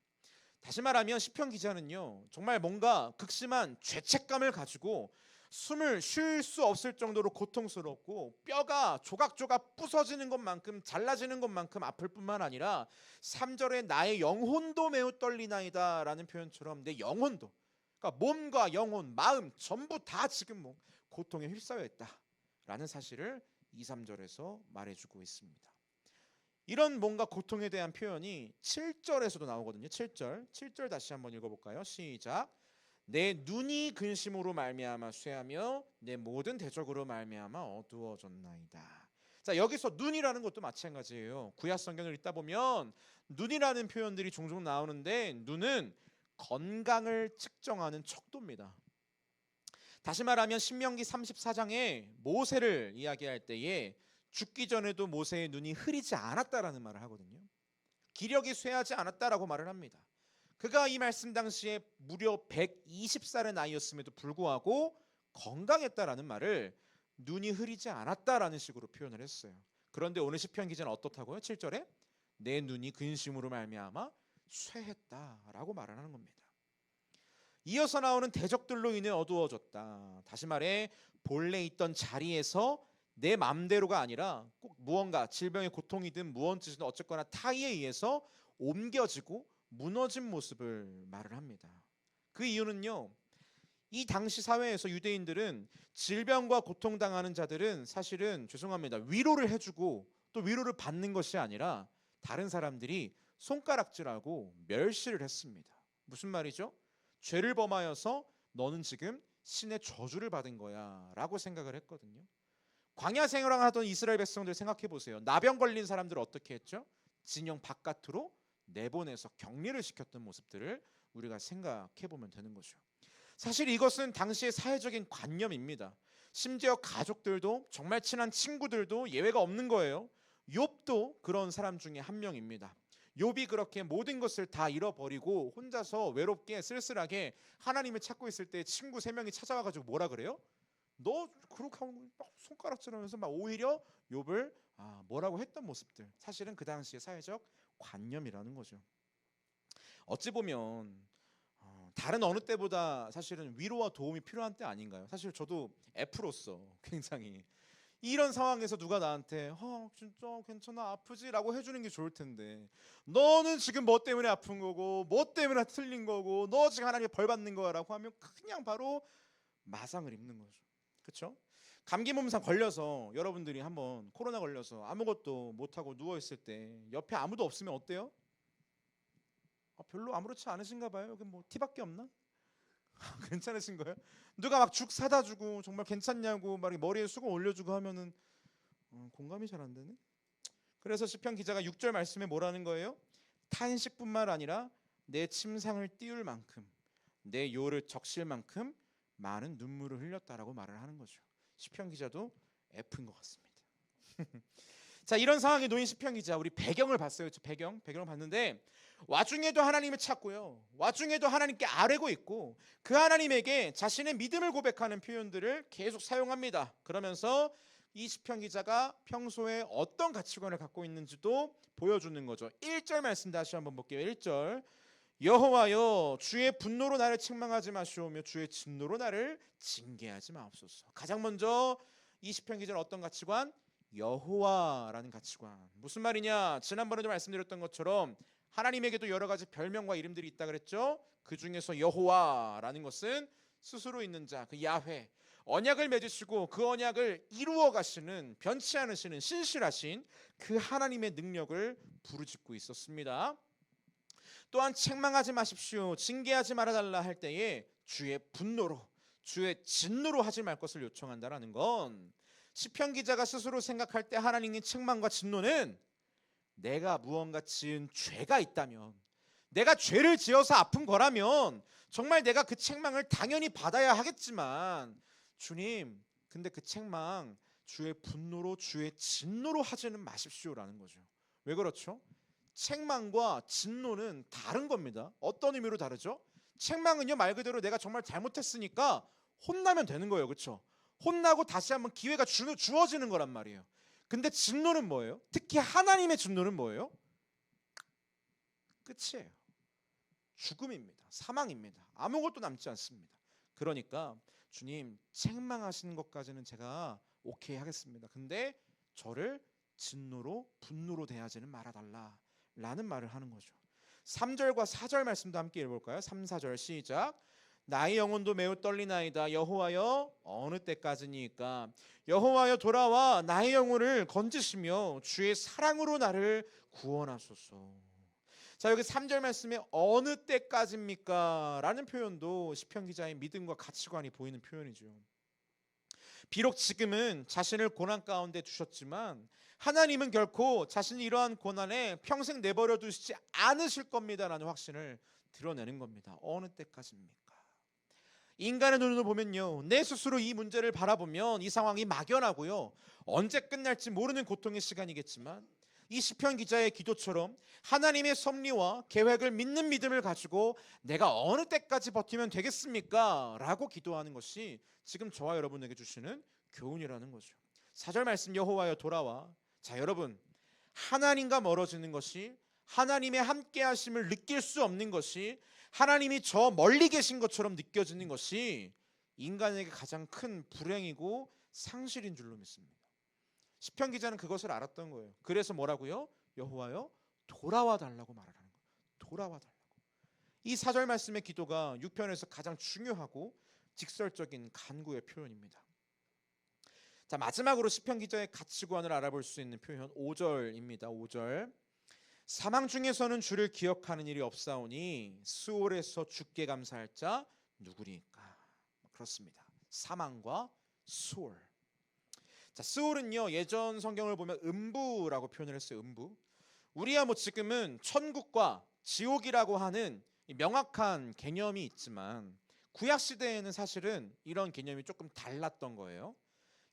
다시 말하면 시편 기자는요 정말 뭔가 극심한 죄책감을 가지고 숨을 쉴 수 없을 정도로 고통스럽고 뼈가 조각조각 부서지는 것만큼 잘라지는 것만큼 아플 뿐만 아니라 3절에 나의 영혼도 매우 떨리나이다 라는 표현처럼 내 영혼도, 그러니까 몸과 영혼, 마음 전부 다 지금 뭐 고통에 휩싸여 있다 라는 사실을 2, 3절에서 말해주고 있습니다. 이런 뭔가 고통에 대한 표현이 7절에서도 나오거든요. 7절 다시 한번 읽어볼까요? 시작. 내 눈이 근심으로 말미암아 쇠하며 내 모든 대적으로 말미암아 어두워졌나이다. 자, 여기서 눈이라는 것도 마찬가지예요. 구약 성경을 읽다 보면 눈이라는 표현들이 종종 나오는데 눈은 건강을 측정하는 척도입니다. 다시 말하면 신명기 34장에 모세를 이야기할 때에 죽기 전에도 모세의 눈이 흐리지 않았다라는 말을 하거든요. 기력이 쇠하지 않았다라고 말을 합니다. 그가 이 말씀 당시에 무려 120살의 나이였음에도 불구하고 건강했다라는 말을 눈이 흐리지 않았다라는 식으로 표현을 했어요. 그런데 오늘 시편 기자는 어떻다고요? 7절에 내 눈이 근심으로 말미암아 쇠했다라고 말을 하는 겁니다. 이어서 나오는 대적들로 인해 어두워졌다. 다시 말해 본래 있던 자리에서 내 맘대로가 아니라 꼭 무언가 질병의 고통이든 무언지든 어쨌거나 타의에 의해서 옮겨지고 무너진 모습을 말을 합니다. 그 이유는요, 이 당시 사회에서 유대인들은 질병과 고통당하는 자들은 사실은 죄송합니다, 위로를 해주고 또 위로를 받는 것이 아니라 다른 사람들이 손가락질하고 멸시를 했습니다. 무슨 말이죠? 죄를 범하여서 너는 지금 신의 저주를 받은 거야 라고 생각을 했거든요. 광야 생활하던 이스라엘 백성들 생각해 보세요. 나병 걸린 사람들을 어떻게 했죠? 진영 바깥으로 내보내서 격리를 시켰던 모습들을 우리가 생각해 보면 되는 거죠. 사실 이것은 당시의 사회적인 관념입니다. 심지어 가족들도, 정말 친한 친구들도 예외가 없는 거예요. 욥도 그런 사람 중에 한 명입니다. 욥이 그렇게 모든 것을 다 잃어버리고 혼자서 외롭게 쓸쓸하게 하나님을 찾고 있을 때 친구 3명이 찾아와가지고 뭐라 그래요? 너 그렇게 하고 막 손가락질하면서 막 오히려 욥을 뭐라고 했던 모습들, 사실은 그 당시의 사회적 관념이라는 거죠. 어찌 보면 다른 어느 때보다 사실은 위로와 도움이 필요한 때 아닌가요? 사실 저도 F로서 굉장히 이런 상황에서 누가 나한테 진짜 괜찮아 아프지라고 해주는 게 좋을 텐데, 너는 지금 뭐 때문에 아픈 거고 뭐 때문에 틀린 거고 너 지금 하나님의 벌 받는 거라고 하면 그냥 바로 마상을 입는 거죠. 그렇죠? 감기 몸살 걸려서 여러분들이 한번 코로나 걸려서 아무것도 못하고 누워있을 때 옆에 아무도 없으면 어때요? 별로 아무렇지 않으신가 봐요. 여기 뭐 티밖에 없나? 괜찮으신 거예요? 누가 막 죽 사다 주고 정말 괜찮냐고 막 머리에 수건 올려주고 하면은 공감이 잘 안 되네. 그래서 시편 기자가 6절 말씀에 뭐라는 거예요? 탄식뿐만 아니라 내 침상을 띄울 만큼 내 요를 적실 만큼 많은 눈물을 흘렸다라고 말을 하는 거죠. 시편 기자도 F인 것 같습니다. 자, 이런 상황에 놓인 시편 기자, 우리 배경을 봤어요. 배경을 봤는데 와중에도 하나님을 찾고요, 와중에도 하나님께 아뢰고 있고 그 하나님에게 자신의 믿음을 고백하는 표현들을 계속 사용합니다. 그러면서 이 시편 기자가 평소에 어떤 가치관을 갖고 있는지도 보여주는 거죠. 1절 말씀 다시 한번 볼게요. 1절 여호와여 주의 분노로 나를 책망하지 마시오며 주의 진노로 나를 징계하지 마옵소서. 가장 먼저 이 시편 기자는 어떤 가치관? 여호와라는 가치관. 무슨 말이냐? 지난번에도 말씀드렸던 것처럼 하나님에게도 여러 가지 별명과 이름들이 있다 그랬죠. 그 중에서 여호와라는 것은 스스로 있는 자, 그 야훼, 언약을 맺으시고 그 언약을 이루어 가시는, 변치 않으시는 신실하신 그 하나님의 능력을 부르짖고 있었습니다. 또한 책망하지 마십시오, 징계하지 말아달라 할 때에 주의 분노로, 주의 진노로 하지 말 것을 요청한다라는 건, 시편 기자가 스스로 생각할 때 하나님의 책망과 진노는 내가 무언가 지은 죄가 있다면, 내가 죄를 지어서 아픈 거라면 정말 내가 그 책망을 당연히 받아야 하겠지만, 주님 근데 그 책망 주의 분노로 주의 진노로 하지는 마십시오라는 거죠. 왜 그렇죠? 책망과 진노는 다른 겁니다. 어떤 의미로 다르죠? 책망은요, 말 그대로 내가 정말 잘못했으니까 혼나면 되는 거예요. 그렇죠? 혼나고 다시 한번 기회가 주어지는 거란 말이에요. 근데 진노는 뭐예요? 특히 하나님의 진노는 뭐예요? 끝이에요. 죽음입니다. 사망입니다. 아무것도 남지 않습니다. 그러니까 주님 책망하시는 것까지는 제가 오케이 하겠습니다. 근데 저를 진노로 분노로 대하지는 말아달라 라는 말을 하는 거죠. 3절과 4절 말씀도 함께 읽어볼까요? 3, 4절 시작. 나의 영혼도 매우 떨리나이다. 여호와여 어느 때까지니까. 여호와여 돌아와 나의 영혼을 건지시며 주의 사랑으로 나를 구원하소서. 자, 여기 3절 말씀에 어느 때까지입니까? 라는 표현도 시편 기자의 믿음과 가치관이 보이는 표현이죠. 비록 지금은 자신을 고난 가운데 두셨지만 하나님은 결코 자신이 이러한 고난에 평생 내버려 두시지 않으실 겁니다라는 확신을 드러내는 겁니다. 어느 때까지입니까? 인간의 눈으로 보면요, 내 스스로 이 문제를 바라보면 이 상황이 막연하고요, 언제 끝날지 모르는 고통의 시간이겠지만 이 시편 기자의 기도처럼 하나님의 섭리와 계획을 믿는 믿음을 가지고 내가 어느 때까지 버티면 되겠습니까? 라고 기도하는 것이 지금 저와 여러분에게 주시는 교훈이라는 거죠. 4절 말씀 여호와여 돌아와. 자, 여러분, 하나님과 멀어지는 것이, 하나님의 함께 하심을 느낄 수 없는 것이, 하나님이 저 멀리 계신 것처럼 느껴지는 것이 인간에게 가장 큰 불행이고 상실인 줄로 믿습니다. 시편 기자는 그것을 알았던 거예요. 그래서 뭐라고요? 여호와여 돌아와 달라고 말을 하는 거예요. 돌아와 달라고. 이 4절 말씀의 기도가 6편에서 가장 중요하고 직설적인 간구의 표현입니다. 자, 마지막으로 시편 기자의 가치관을 알아볼 수 있는 표현 5절입니다. 5절. 사망 중에서는 주를 기억하는 일이 없사오니 스올에서 주께 감사할 자 누구리까? 그렇습니다. 사망과 스올. 자, 스올은요, 예전 성경을 보면 음부라고 표현을 했어요. 음부. 우리야 뭐 지금은 천국과 지옥이라고 하는 명확한 개념이 있지만 구약 시대에는 사실은 이런 개념이 조금 달랐던 거예요.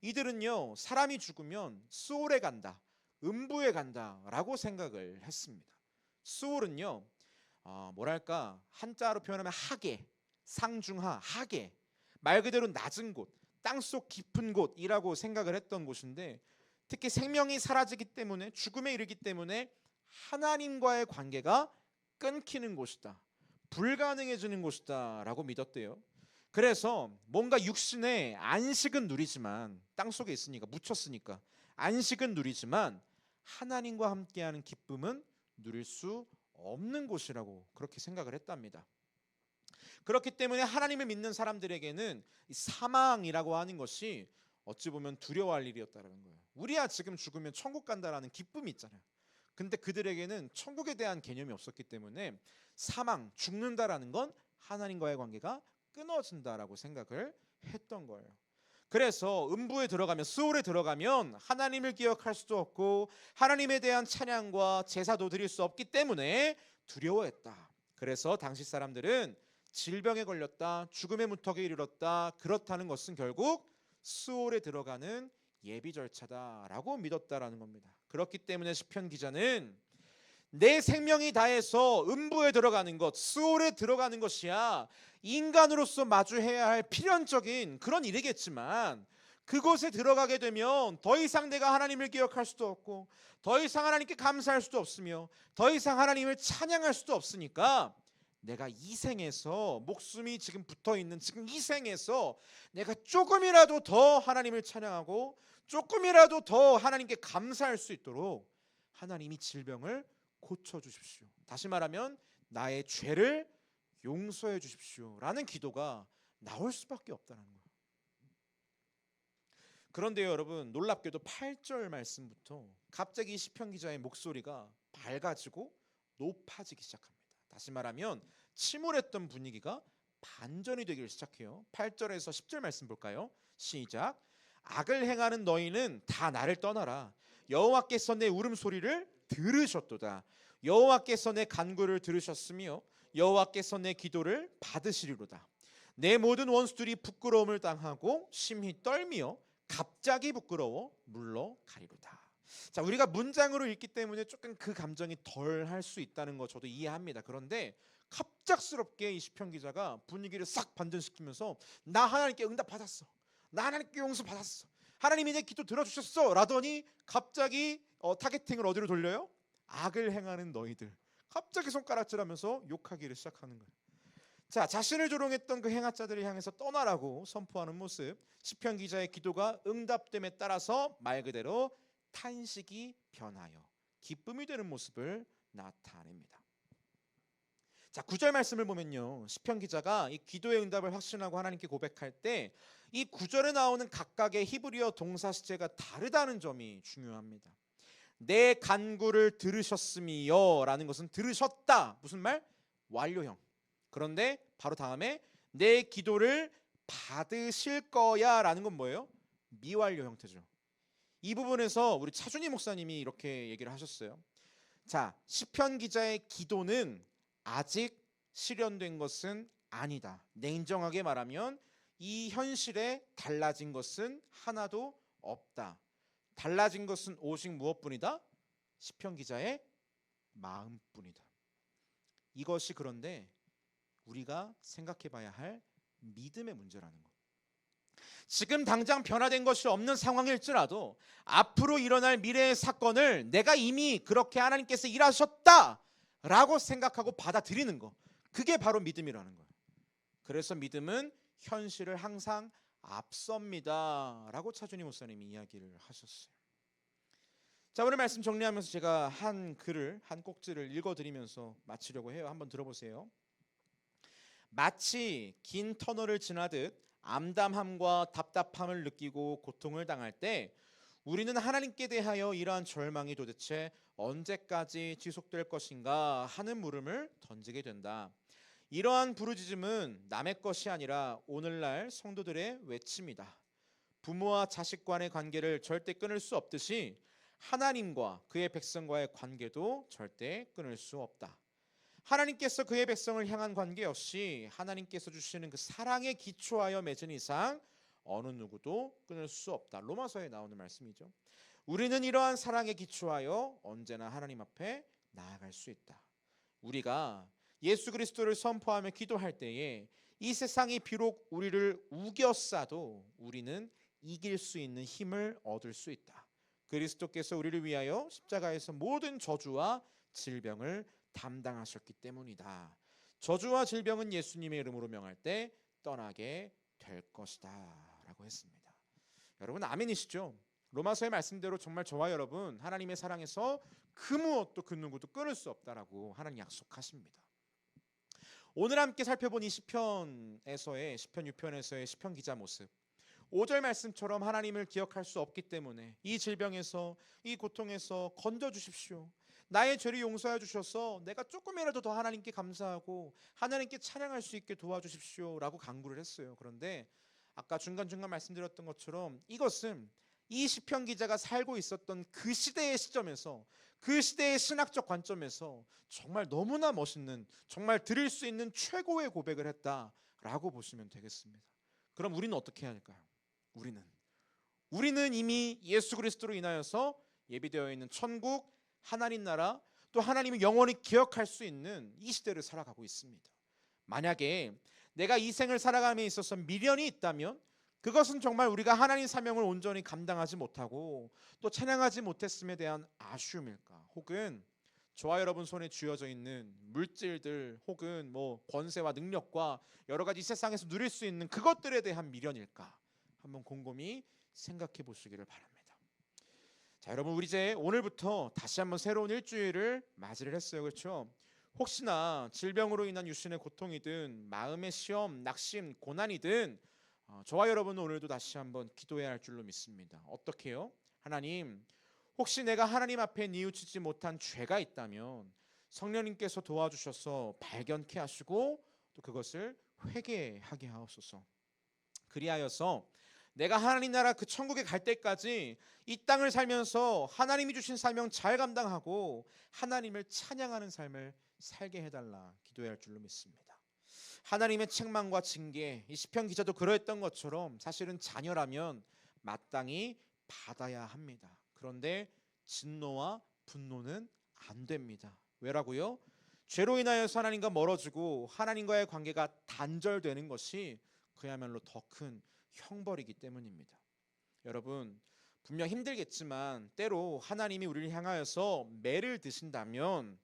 이들은요, 사람이 죽으면 스올에 간다, 음부에 간다라고 생각을 했습니다. 스올은요, 뭐랄까 한자로 표현하면 하계, 상중하, 하계, 말 그대로 낮은 곳, 땅속 깊은 곳이라고 생각을 했던 곳인데, 특히 생명이 사라지기 때문에, 죽음에 이르기 때문에 하나님과의 관계가 끊기는 곳이다, 불가능해지는 곳이다 라고 믿었대요. 그래서 뭔가 육신의 안식은 누리지만, 땅속에 있으니까, 묻혔으니까 안식은 누리지만 하나님과 함께하는 기쁨은 누릴 수 없는 곳이라고 그렇게 생각을 했답니다. 그렇기 때문에 하나님을 믿는 사람들에게는 이 사망이라고 하는 것이 어찌 보면 두려워할 일이었다는 거예요. 우리야 지금 죽으면 천국 간다라는 기쁨이 있잖아요. 근데 그들에게는 천국에 대한 개념이 없었기 때문에 사망, 죽는다라는 건 하나님과의 관계가 끊어진다라고 생각을 했던 거예요. 그래서 음부에 들어가면, 스올에 들어가면 하나님을 기억할 수도 없고 하나님에 대한 찬양과 제사도 드릴 수 없기 때문에 두려워했다. 그래서 당시 사람들은 질병에 걸렸다, 죽음의 문턱에 이르렀다, 그렇다는 것은 결국 스올에 들어가는 예비 절차다라고 믿었다라는 겁니다. 그렇기 때문에 시편 기자는 내 생명이 다해서 음부에 들어가는 것, 스올에 들어가는 것이야 인간으로서 마주해야 할 필연적인 그런 일이겠지만, 그곳에 들어가게 되면 더 이상 내가 하나님을 기억할 수도 없고 더 이상 하나님께 감사할 수도 없으며 더 이상 하나님을 찬양할 수도 없으니까 내가 이 생에서, 목숨이 지금 붙어있는 지금 이 생에서 내가 조금이라도 더 하나님을 찬양하고 조금이라도 더 하나님께 감사할 수 있도록 하나님이 질병을 고쳐주십시오, 다시 말하면 나의 죄를 용서해 주십시오 라는 기도가 나올 수밖에 없다는 거예요. 그런데 여러분, 놀랍게도 8절 말씀부터 갑자기 시편 기자의 목소리가 밝아지고 높아지기 시작합니다. 다시 말하면 침울했던 분위기가 반전이 되기 시작해요. 8절에서 10절 말씀 볼까요? 시작. 악을 행하는 너희는 다 나를 떠나라. 여호와께서 내 울음소리를 들으셨도다. 여호와께서 내 간구를 들으셨으며 여호와께서 내 기도를 받으시리로다. 내 모든 원수들이 부끄러움을 당하고 심히 떨미어 갑자기 부끄러워 물러가리로다. 자, 우리가 문장으로 읽기 때문에 조금 그 감정이 덜 할 수 있다는 거 저도 이해합니다. 그런데 갑작스럽게 이 시편 기자가 분위기를 싹 반전시키면서 나 하나님께 응답 받았어, 나 하나님께 용서 받았어, 하나님이 내 기도 들어주셨어 라더니 갑자기 타겟팅을 어디로 돌려요? 악을 행하는 너희들. 갑자기 손가락질하면서 욕하기를 시작하는 거예요. 자, 자신을 조롱했던 그 행하자들을 향해서 떠나라고 선포하는 모습. 시편 기자의 기도가 응답됨에 따라서 말 그대로 탄식이 변하여 기쁨이 되는 모습을 나타냅니다. 자, 9절 말씀을 보면요, 시편 기자가 이 기도의 응답을 확신하고 하나님께 고백할 때 이 9절에 나오는 각각의 히브리어 동사 시제가 다르다는 점이 중요합니다. 내 간구를 들으셨음이요 라는 것은 들으셨다, 무슨 말? 완료형. 그런데 바로 다음에 내 기도를 받으실 거야 라는 건 뭐예요? 미완료 형태죠. 이 부분에서 우리 차준희 목사님이 이렇게 얘기를 하셨어요. 자, 시편 기자의 기도는 아직 실현된 것은 아니다. 냉정하게 말하면 이 현실에 달라진 것은 하나도 없다. 달라진 것은 오직 무엇뿐이다? 시편 기자의 마음뿐이다. 이것이 그런데 우리가 생각해 봐야 할 믿음의 문제라는 것. 지금 당장 변화된 것이 없는 상황일지라도 앞으로 일어날 미래의 사건을 내가 이미 그렇게 하나님께서 일하셨다라고 생각하고 받아들이는 것, 그게 바로 믿음이라는 거예요. 그래서 믿음은 현실을 항상 앞섭니다 라고 차준희 목사님이 이야기를 하셨어요. 자, 오늘 말씀 정리하면서 제가 한 글을, 한 꼭지를 읽어드리면서 마치려고 해요. 한번 들어보세요. 마치 긴 터널을 지나듯 암담함과 답답함을 느끼고 고통을 당할 때 우리는 하나님께 대하여 이러한 절망이 도대체 언제까지 지속될 것인가 하는 물음을 던지게 된다. 이러한 부르짖음은 남의 것이 아니라 오늘날 성도들의 외침이다. 부모와 자식 간의 관계를 절대 끊을 수 없듯이 하나님과 그의 백성과의 관계도 절대 끊을 수 없다. 하나님께서 그의 백성을 향한 관계 역시 하나님께서 주시는 그 사랑에 기초하여 맺은 이상 어느 누구도 끊을 수 없다. 로마서에 나오는 말씀이죠. 우리는 이러한 사랑에 기초하여 언제나 하나님 앞에 나아갈 수 있다. 우리가 예수 그리스도를 선포하며 기도할 때에 이 세상이 비록 우리를 우겨싸도 우리는 이길 수 있는 힘을 얻을 수 있다. 그리스도께서 우리를 위하여 십자가에서 모든 저주와 질병을 담당하셨기 때문이다. 저주와 질병은 예수님의 이름으로 명할 때 떠나게 될 것이다 라고 했습니다. 여러분 아멘이시죠? 로마서의 말씀대로 정말 저와 여러분 하나님의 사랑에서 그 무엇도 그 누구도 끊을 수 없다라고 하나님 약속하십니다. 오늘 함께 살펴본 이 시편에서의 시편 6편에서의 시편 기자 모습, 5절 말씀처럼 하나님을 기억할 수 없기 때문에 이 질병에서 이 고통에서 건져 주십시오. 나의 죄를 용서해 주셔서 내가 조금이라도 더 하나님께 감사하고 하나님께 찬양할 수 있게 도와주십시오 라고 간구를 했어요. 그런데 아까 중간중간 말씀드렸던 것처럼 이것은 이 시편 기자가 살고 있었던 그 시대의 시점에서, 그 시대의 신학적 관점에서 정말 너무나 멋있는, 정말 드릴 수 있는 최고의 고백을 했다라고 보시면 되겠습니다. 그럼 우리는 어떻게 해야 할까요? 우리는 이미 예수 그리스도로 인하여서 예비되어 있는 천국, 하나님 나라, 또 하나님을 영원히 기억할 수 있는 이 시대를 살아가고 있습니다. 만약에 내가 이 생을 살아감에 있어서 미련이 있다면 그것은 정말 우리가 하나님 사명을 온전히 감당하지 못하고 또 찬양하지 못했음에 대한 아쉬움일까? 혹은 저와 여러분 손에 쥐어져 있는 물질들 혹은 뭐 권세와 능력과 여러 가지 이 세상에서 누릴 수 있는 그것들에 대한 미련일까? 한번 곰곰이 생각해 보시기를 바랍니다. 자, 여러분 우리 이제 오늘부터 다시 한번 새로운 일주일을 맞이를 했어요. 그렇죠? 혹시나 질병으로 인한 육신의 고통이든 마음의 시험, 낙심, 고난이든 저와 여러분은 오늘도 다시 한번 기도해야 할 줄로 믿습니다. 어떻게요? 하나님, 혹시 내가 하나님 앞에 뉘우치지 못한 죄가 있다면 성령님께서 도와주셔서 발견케 하시고 또 그것을 회개하게 하옵소서. 그리하여서 내가 하나님 나라 그 천국에 갈 때까지 이 땅을 살면서 하나님이 주신 사명 잘 감당하고 하나님을 찬양하는 삶을 살게 해달라 기도해야 할 줄로 믿습니다. 하나님의 책망과 징계, 이 시편 기자도 그러했던 것처럼 사실은 자녀라면 마땅히 받아야 합니다. 그런데 진노와 분노는 안 됩니다. 왜라고요? 죄로 인하여서 하나님과 멀어지고 하나님과의 관계가 단절되는 것이 그야말로 더 큰 형벌이기 때문입니다. 여러분 분명 힘들겠지만 때로 하나님이 우리를 향하여서 매를 드신다면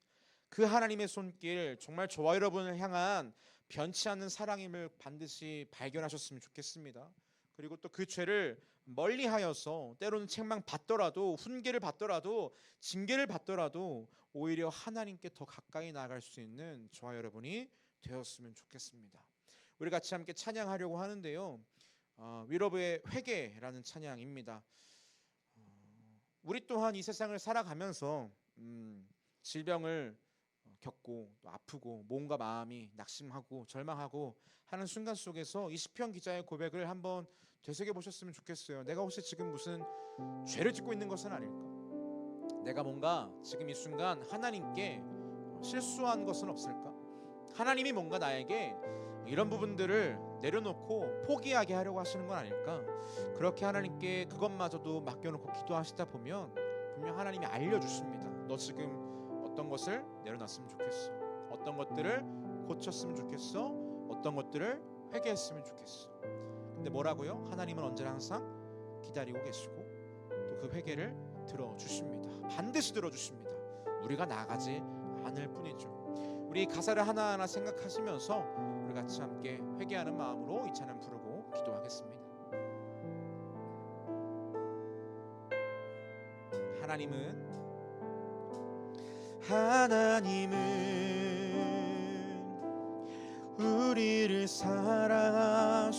그 하나님의 손길, 정말 저와 여러분을 향한 변치 않는 사랑임을 반드시 발견하셨으면 좋겠습니다. 그리고 또 그 죄를 멀리하여서 때로는 책망 받더라도, 훈계를 받더라도, 징계를 받더라도 오히려 하나님께 더 가까이 나아갈 수 있는 저와 여러분이 되었으면 좋겠습니다. 우리 같이 함께 찬양하려고 하는데요, 위로브의 회개라는 찬양입니다. 우리 또한 이 세상을 살아가면서 질병을 겪고 또 아프고 몸과 마음이 낙심하고 절망하고 하는 순간 속에서 이 시편 기자의 고백을 한번 되새겨 보셨으면 좋겠어요. 내가 혹시 지금 무슨 죄를 짓고 있는 것은 아닐까? 내가 뭔가 지금 이 순간 하나님께 실수한 것은 없을까? 하나님이 뭔가 나에게 이런 부분들을 내려놓고 포기하게 하려고 하시는 건 아닐까? 그렇게 하나님께 그것마저도 맡겨놓고 기도하시다 보면 분명 하나님이 알려주십니다. 너 지금 어떤 것을 내려놨으면 좋겠어, 어떤 것들을 고쳤으면 좋겠어, 어떤 것들을 회개했으면 좋겠어. 근데 뭐라고요? 하나님은 언제나 항상 기다리고 계시고 또 그 회개를 들어주십니다. 반드시 들어주십니다. 우리가 나아가지 않을 뿐이죠. 우리 가사를 하나하나 생각하시면서 우리 같이 함께 회개하는 마음으로 이 찬양 부르고 기도하겠습니다. 하나님은 우리를 사랑하셔서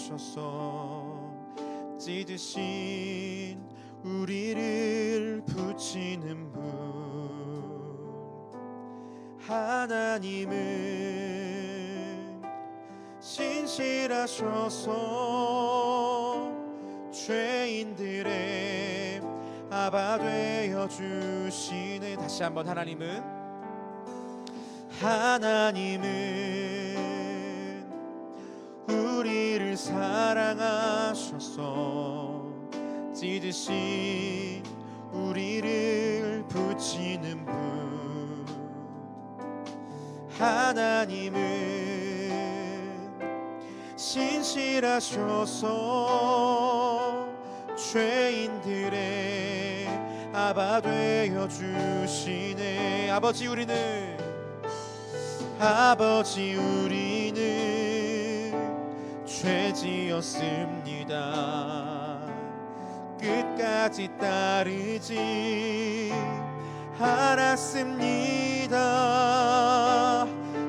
찢으신 우리를 붙이는 분. 하나님은 신실하셔서 죄인들의 아바 되어 주시네. 다시 한번 하나님은 우리를 사랑하셔서 찢으신 우리를 붙이는 분. 하나님은 신실하셔서 죄인들의 아바 되어 주시네. 아버지 우리는 죄 지었습니다. 끝까지 따르지 않았습니다.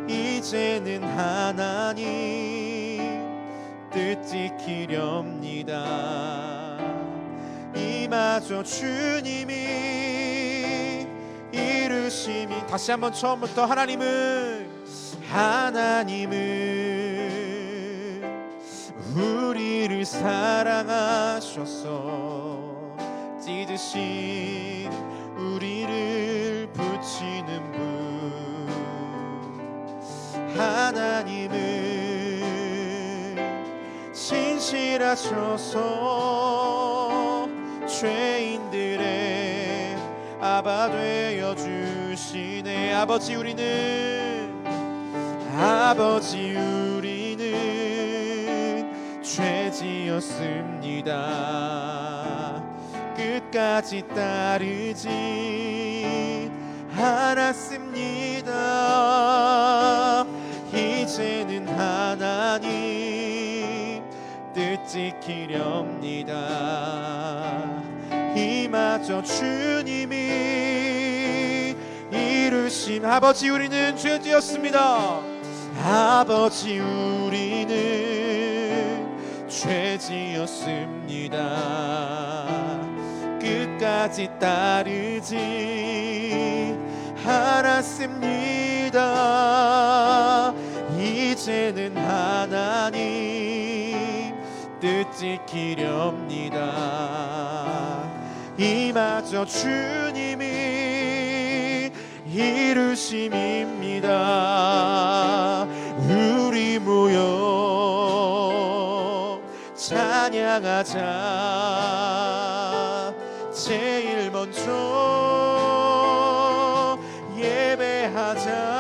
이제는 하나님 뜻 지키렵니다. 이마저 주님이 이루심이. 다시 한번 처음부터 하나님은 우리를 사랑하셔서 찢으신 우리를 붙이는 분. 하나님은 신실하셔서 죄인들의 아바 되어 주시네. 아버지 우리는 죄 지었습니다. 끝까지 따르지 않았습니다. 이제는 하나님 뜻 지키렵니다. 이마저 주님이 이루신. 아버지 우리는 죄 지었습니다. 아버지 우리는 죄 지었습니다. 끝까지 따르지 않았습니다. 이제는 하나님 뜻 지키렵니다. 이마저 주님이 이루심입니다. 우리 모여 찬양하자. 제일 먼저 예배하자.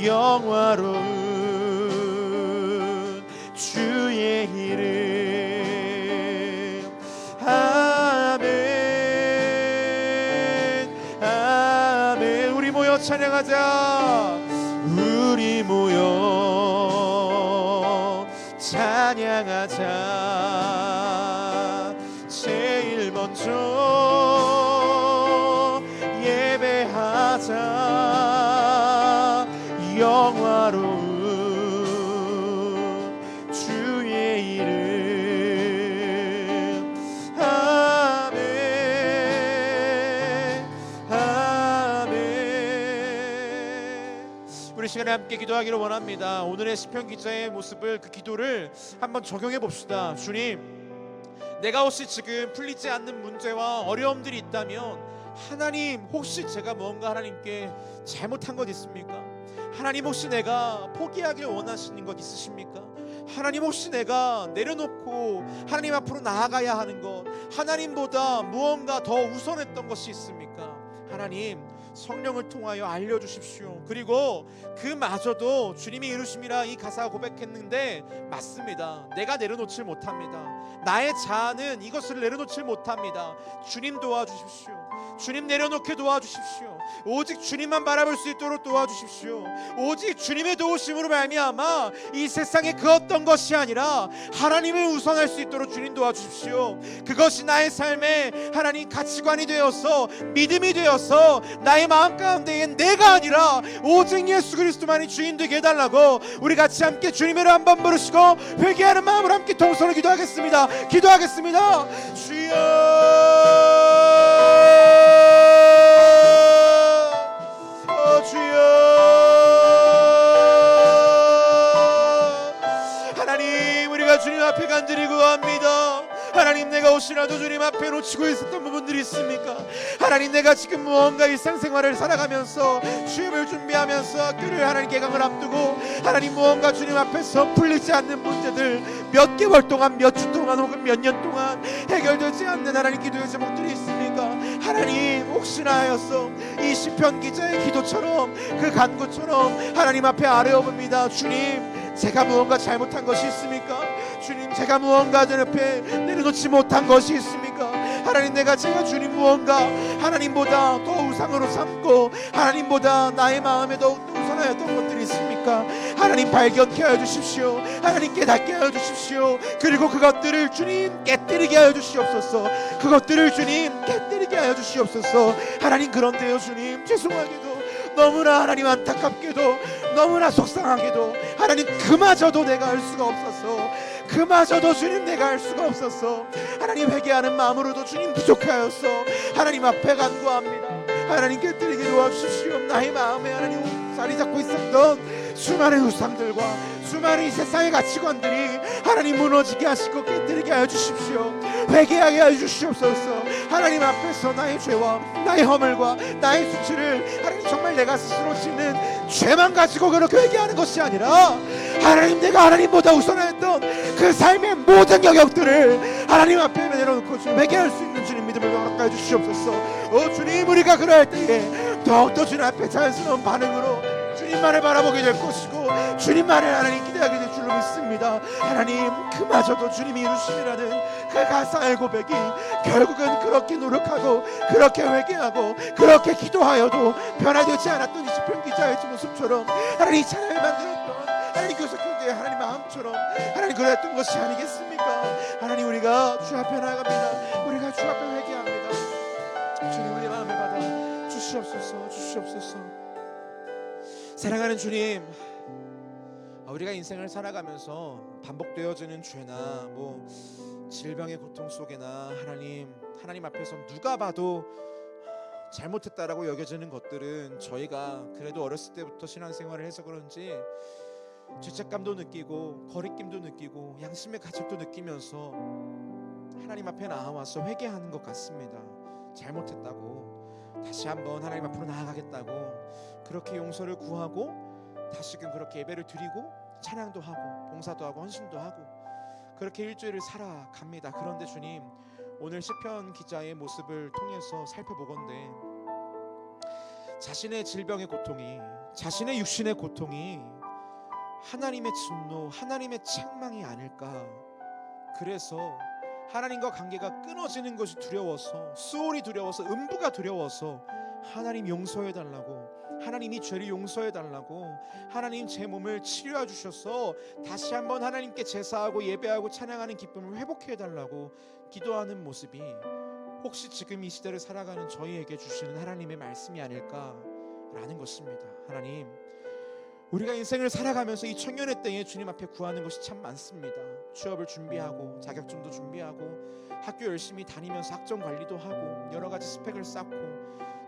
영화로운 주의 이름. 아멘 아멘. 우리 모여 찬양하자. 우리 우리 모여 찬양하자. 제일 먼저 예배하자. 영화로운 주의 이름. 아멘 아멘. 우리 시간에 함께 기도하기를 원합니다. 오늘의 시편 기자의 모습을, 그 기도를 한번 적용해 봅시다. 주님, 내가 혹시 지금 풀리지 않는 문제와 어려움들이 있다면 하나님, 혹시 제가 뭔가 하나님께 잘못한 것 있습니까? 하나님, 혹시 내가 포기하길 원하시는 것 있으십니까? 하나님, 혹시 내가 내려놓고 하나님 앞으로 나아가야 하는 것, 하나님보다 무언가 더 우선했던 것이 있습니까? 하나님, 성령을 통하여 알려주십시오. 그리고 그마저도 주님이 이루심이라 이 가사가 고백했는데 맞습니다. 내가 내려놓질 못합니다. 나의 자아는 이것을 내려놓질 못합니다. 주님 도와주십시오. 주님 내려놓게 도와주십시오. 오직 주님만 바라볼 수 있도록 도와주십시오. 오직 주님의 도우심으로 말미암아 이 세상의 그 어떤 것이 아니라 하나님을 우선할 수 있도록 주님 도와주십시오. 그것이 나의 삶의 하나님 가치관이 되어서, 믿음이 되어서 나의 마음 가운데에 내가 아니라 오직 예수 그리스도만이 주인 되게 해달라고 우리 같이 함께 주님을 한번 부르시고 회개하는 마음으로 함께 통성으로 기도하겠습니다. 기도하겠습니다. 주여, 주여. 하나님, 우리가 주님 앞에 간절히 구합니다. 하나님, 내가 혹시라도 주님 앞에 놓치고 있었던 부분들이 있습니까? 하나님, 내가 지금 무언가 일상생활을 살아가면서 취업을 준비하면서 학교를 하나님 개강을 앞두고 하나님 무언가 주님 앞에서 풀리지 않는 문제들, 몇 개월 동안, 몇 주 동안, 혹은 몇 년 동안 해결되지 않는 하나님 기도의 제목들이 있습니까? 하나님, 혹시나 하여서 이 시편 기자의 기도처럼, 그 간구처럼 하나님 앞에 아뢰어봅니다. 주님, 제가 무언가 잘못한 것이 있습니까? 주님, 제가 무언가 내 옆에 내려놓지 못한 것이 있습니까? 하나님, 제가 주님 무언가 하나님보다 더 우상으로 삼고 하나님보다 나의 마음에 더욱 우선하였던 것들이 있습니까? 하나님, 발견케 하여 주십시오. 하나님, 깨닫게 하여 주십시오. 그리고 그것들을 주님 깨뜨리게 하여 주시옵소서. 그것들을 주님 깨뜨리게 하여 주시옵소서. 하나님, 그런데요 주님, 죄송하게도 너무나 하나님 안타깝게도 너무나 속상하게도 하나님, 그마저도 내가 할 수가 없어서, 그마저도 주님 내가 할 수가 없어서 하나님, 회개하는 마음으로도 주님 부족하여서 하나님 앞에 간구합니다. 하나님, 깨뜨리게 도와주십시오. 나의 마음에 하나님 자리 잡고 있었던 수많은 우상들과 수많은 이 세상의 가치관들이 하나님 무너지게 하시고 깨뜨리게 하여 주십시오. 회개하게 하여 주시옵소서. 하나님 앞에서 나의 죄와 나의 허물과 나의 수치를 하나님 정말 내가 스스로 짓는 죄만 가지고 그렇게 회개하는 것이 아니라 하나님, 내가 하나님보다 우선했던 그 삶의 모든 영역들을 하나님 앞에 내려놓고 주님 회개할 수 있는 주님 믿음을 허락하여 주시옵소서. 주님, 우리가 그럴 때에 더욱더 주님 앞에 자연스러운 반응으로 주님만을 바라보게 될 것이고 주님만을 하나님 기대하게 될 줄로 믿습니다. 하나님, 그마저도 주님이 이루심이라는 그 가사의 고백이 결국은 그렇게 노력하고 그렇게 회개하고 그렇게 기도하여도 변화되지 않았던 이 시편 기자의 모습처럼 하나님 찬양을 만들었던 하나님 교석교회의 하나님 마음처럼 하나님 그랬던 것이 아니겠습니까? 하나님, 우리가 주 앞에 나아갑니다. 우리가 주 앞에 회개합니다. 주님, 우리 마음을 받아 주시옵소서. 주시옵소서. 사랑하는 주님, 우리가 인생을 살아가면서 반복되어지는 죄나 뭐 질병의 고통 속에나 하나님 앞에서 누가 봐도 잘못했다라고 여겨지는 것들은 저희가 그래도 어렸을 때부터 신앙생활을 해서 그런지 죄책감도 느끼고 거리낌도 느끼고 양심의 가책도 느끼면서 하나님 앞에 나와서 회개하는 것 같습니다. 잘못했다고 다시 한번 하나님 앞으로 나아가겠다고 그렇게 용서를 구하고 다시금 그렇게 예배를 드리고 찬양도 하고 봉사도 하고 헌신도 하고 그렇게 일주일을 살아갑니다. 그런데 주님, 오늘 시편 기자의 모습을 통해서 살펴보건대 자신의 질병의 고통이, 자신의 육신의 고통이 하나님의 진노, 하나님의 책망이 아닐까. 그래서 하나님과 관계가 끊어지는 것이 두려워서, 수월이 두려워서, 음부가 두려워서 하나님 용서해달라고 하나님이 죄를 용서해 달라고, 하나님 제 몸을 치료해 주셔서 다시 한번 하나님께 제사하고 예배하고 찬양하는 기쁨을 회복해 달라고 기도하는 모습이 혹시 지금 이 시대를 살아가는 저희에게 주시는 하나님의 말씀이 아닐까라는 것입니다. 하나님, 우리가 인생을 살아가면서 이 청년의 때에 주님 앞에 구하는 것이 참 많습니다. 취업을 준비하고 자격증도 준비하고 학교 열심히 다니면서 학점 관리도 하고 여러 가지 스펙을 쌓고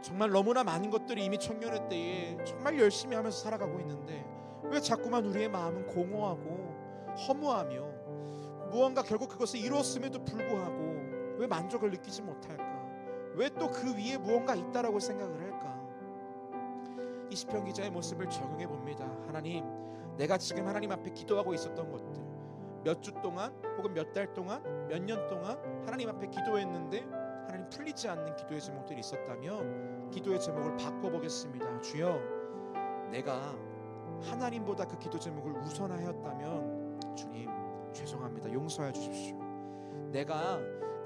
정말 너무나 많은 것들이 이미 청년의 때에 정말 열심히 하면서 살아가고 있는데 왜 자꾸만 우리의 마음은 공허하고 허무하며 무언가 결국 그것을 이루었음에도 불구하고 왜 만족을 느끼지 못할까? 왜 또 그 위에 무언가 있다라고 생각을 할까? 이 시편 기자의 모습을 적용해 봅니다. 하나님, 내가 지금 하나님 앞에 기도하고 있었던 것들, 몇 주 동안 혹은 몇 달 동안 몇 년 동안 하나님 앞에 기도했는데 하나님 풀리지 않는 기도의 제목들이 있었다면 기도의 제목을 바꿔보겠습니다. 주여, 내가 하나님보다 그 기도 제목을 우선하였다면 주님 죄송합니다. 용서해 주십시오. 내가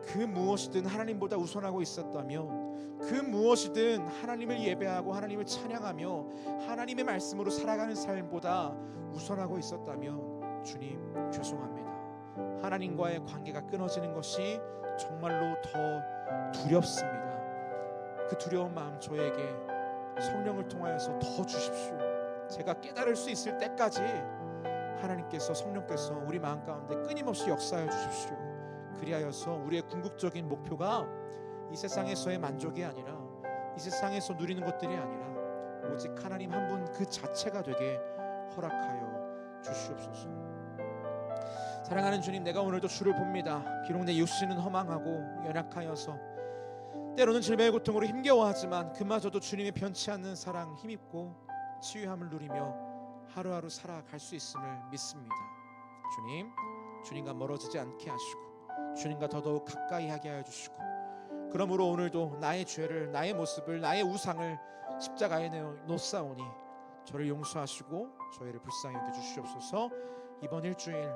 그 무엇이든 하나님보다 우선하고 있었다면 그 무엇이든 하나님을 예배하고 하나님을 찬양하며 하나님의 말씀으로 살아가는 삶보다 우선하고 있었다면 주님 죄송합니다. 하나님과의 관계가 끊어지는 것이 정말로 더 두렵습니다. 그 두려운 마음 저에게 성령을 통하여서 더 주십시오. 제가 깨달을 수 있을 때까지 하나님께서, 성령께서 우리 마음 가운데 끊임없이 역사하여 주십시오. 그리하여서 우리의 궁극적인 목표가 이 세상에서의 만족이 아니라 이 세상에서 누리는 것들이 아니라 오직 하나님 한 분 그 자체가 되게 허락하여 주시옵소서. 사랑하는 주님, 내가 오늘도 주를 봅니다. 비록 내 육신은 허망하고 연약하여서 때로는 질병의 고통으로 힘겨워하지만 그마저도 주님의 변치 않는 사랑 힘입고 치유함을 누리며 하루하루 살아갈 수 있음을 믿습니다. 주님, 주님과 멀어지지 않게 하시고 주님과 더더욱 가까이 하게 하여 주시고, 그러므로 오늘도 나의 죄를, 나의 모습을, 나의 우상을 십자가에 내어 놓사오니 저를 용서하시고 저희를 불쌍히 여겨 주시옵소서. 이번 일주일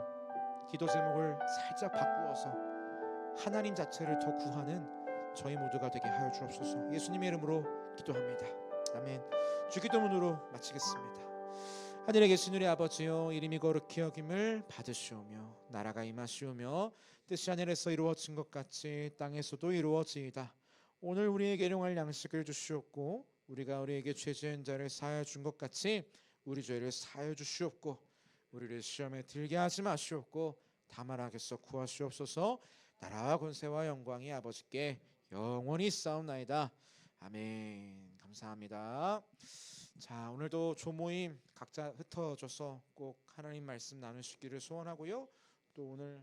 기도 제목을 살짝 바꾸어서 하나님 자체를 더 구하는 저희 모두가 되게 하여 주옵소서. 예수님의 이름으로 기도합니다. 아멘. 주기도문으로 마치겠습니다. 하늘에 계신 우리 아버지여, 이름이 거룩히 여김을 받으시오며 나라가 임하시오며 뜻이 하늘에서 이루어진 것 같이 땅에서도 이루어지이다. 오늘 우리에게 일용할 양식을 주시옵고 우리가 우리에게 죄 지은 자를 사하여 준 것 같이 우리 죄를 사하여 주시옵고 우리를 시험에 들게 하지 마시옵고 다만 악에서 구하시옵소서. 나라와 권세와 영광이 아버지께 영원히 있사옵나이다. 아멘. 감사합니다. 자, 오늘도 조모임 각자 흩어져서 꼭 하나님 말씀 나누시기를 소원하고요. 또 오늘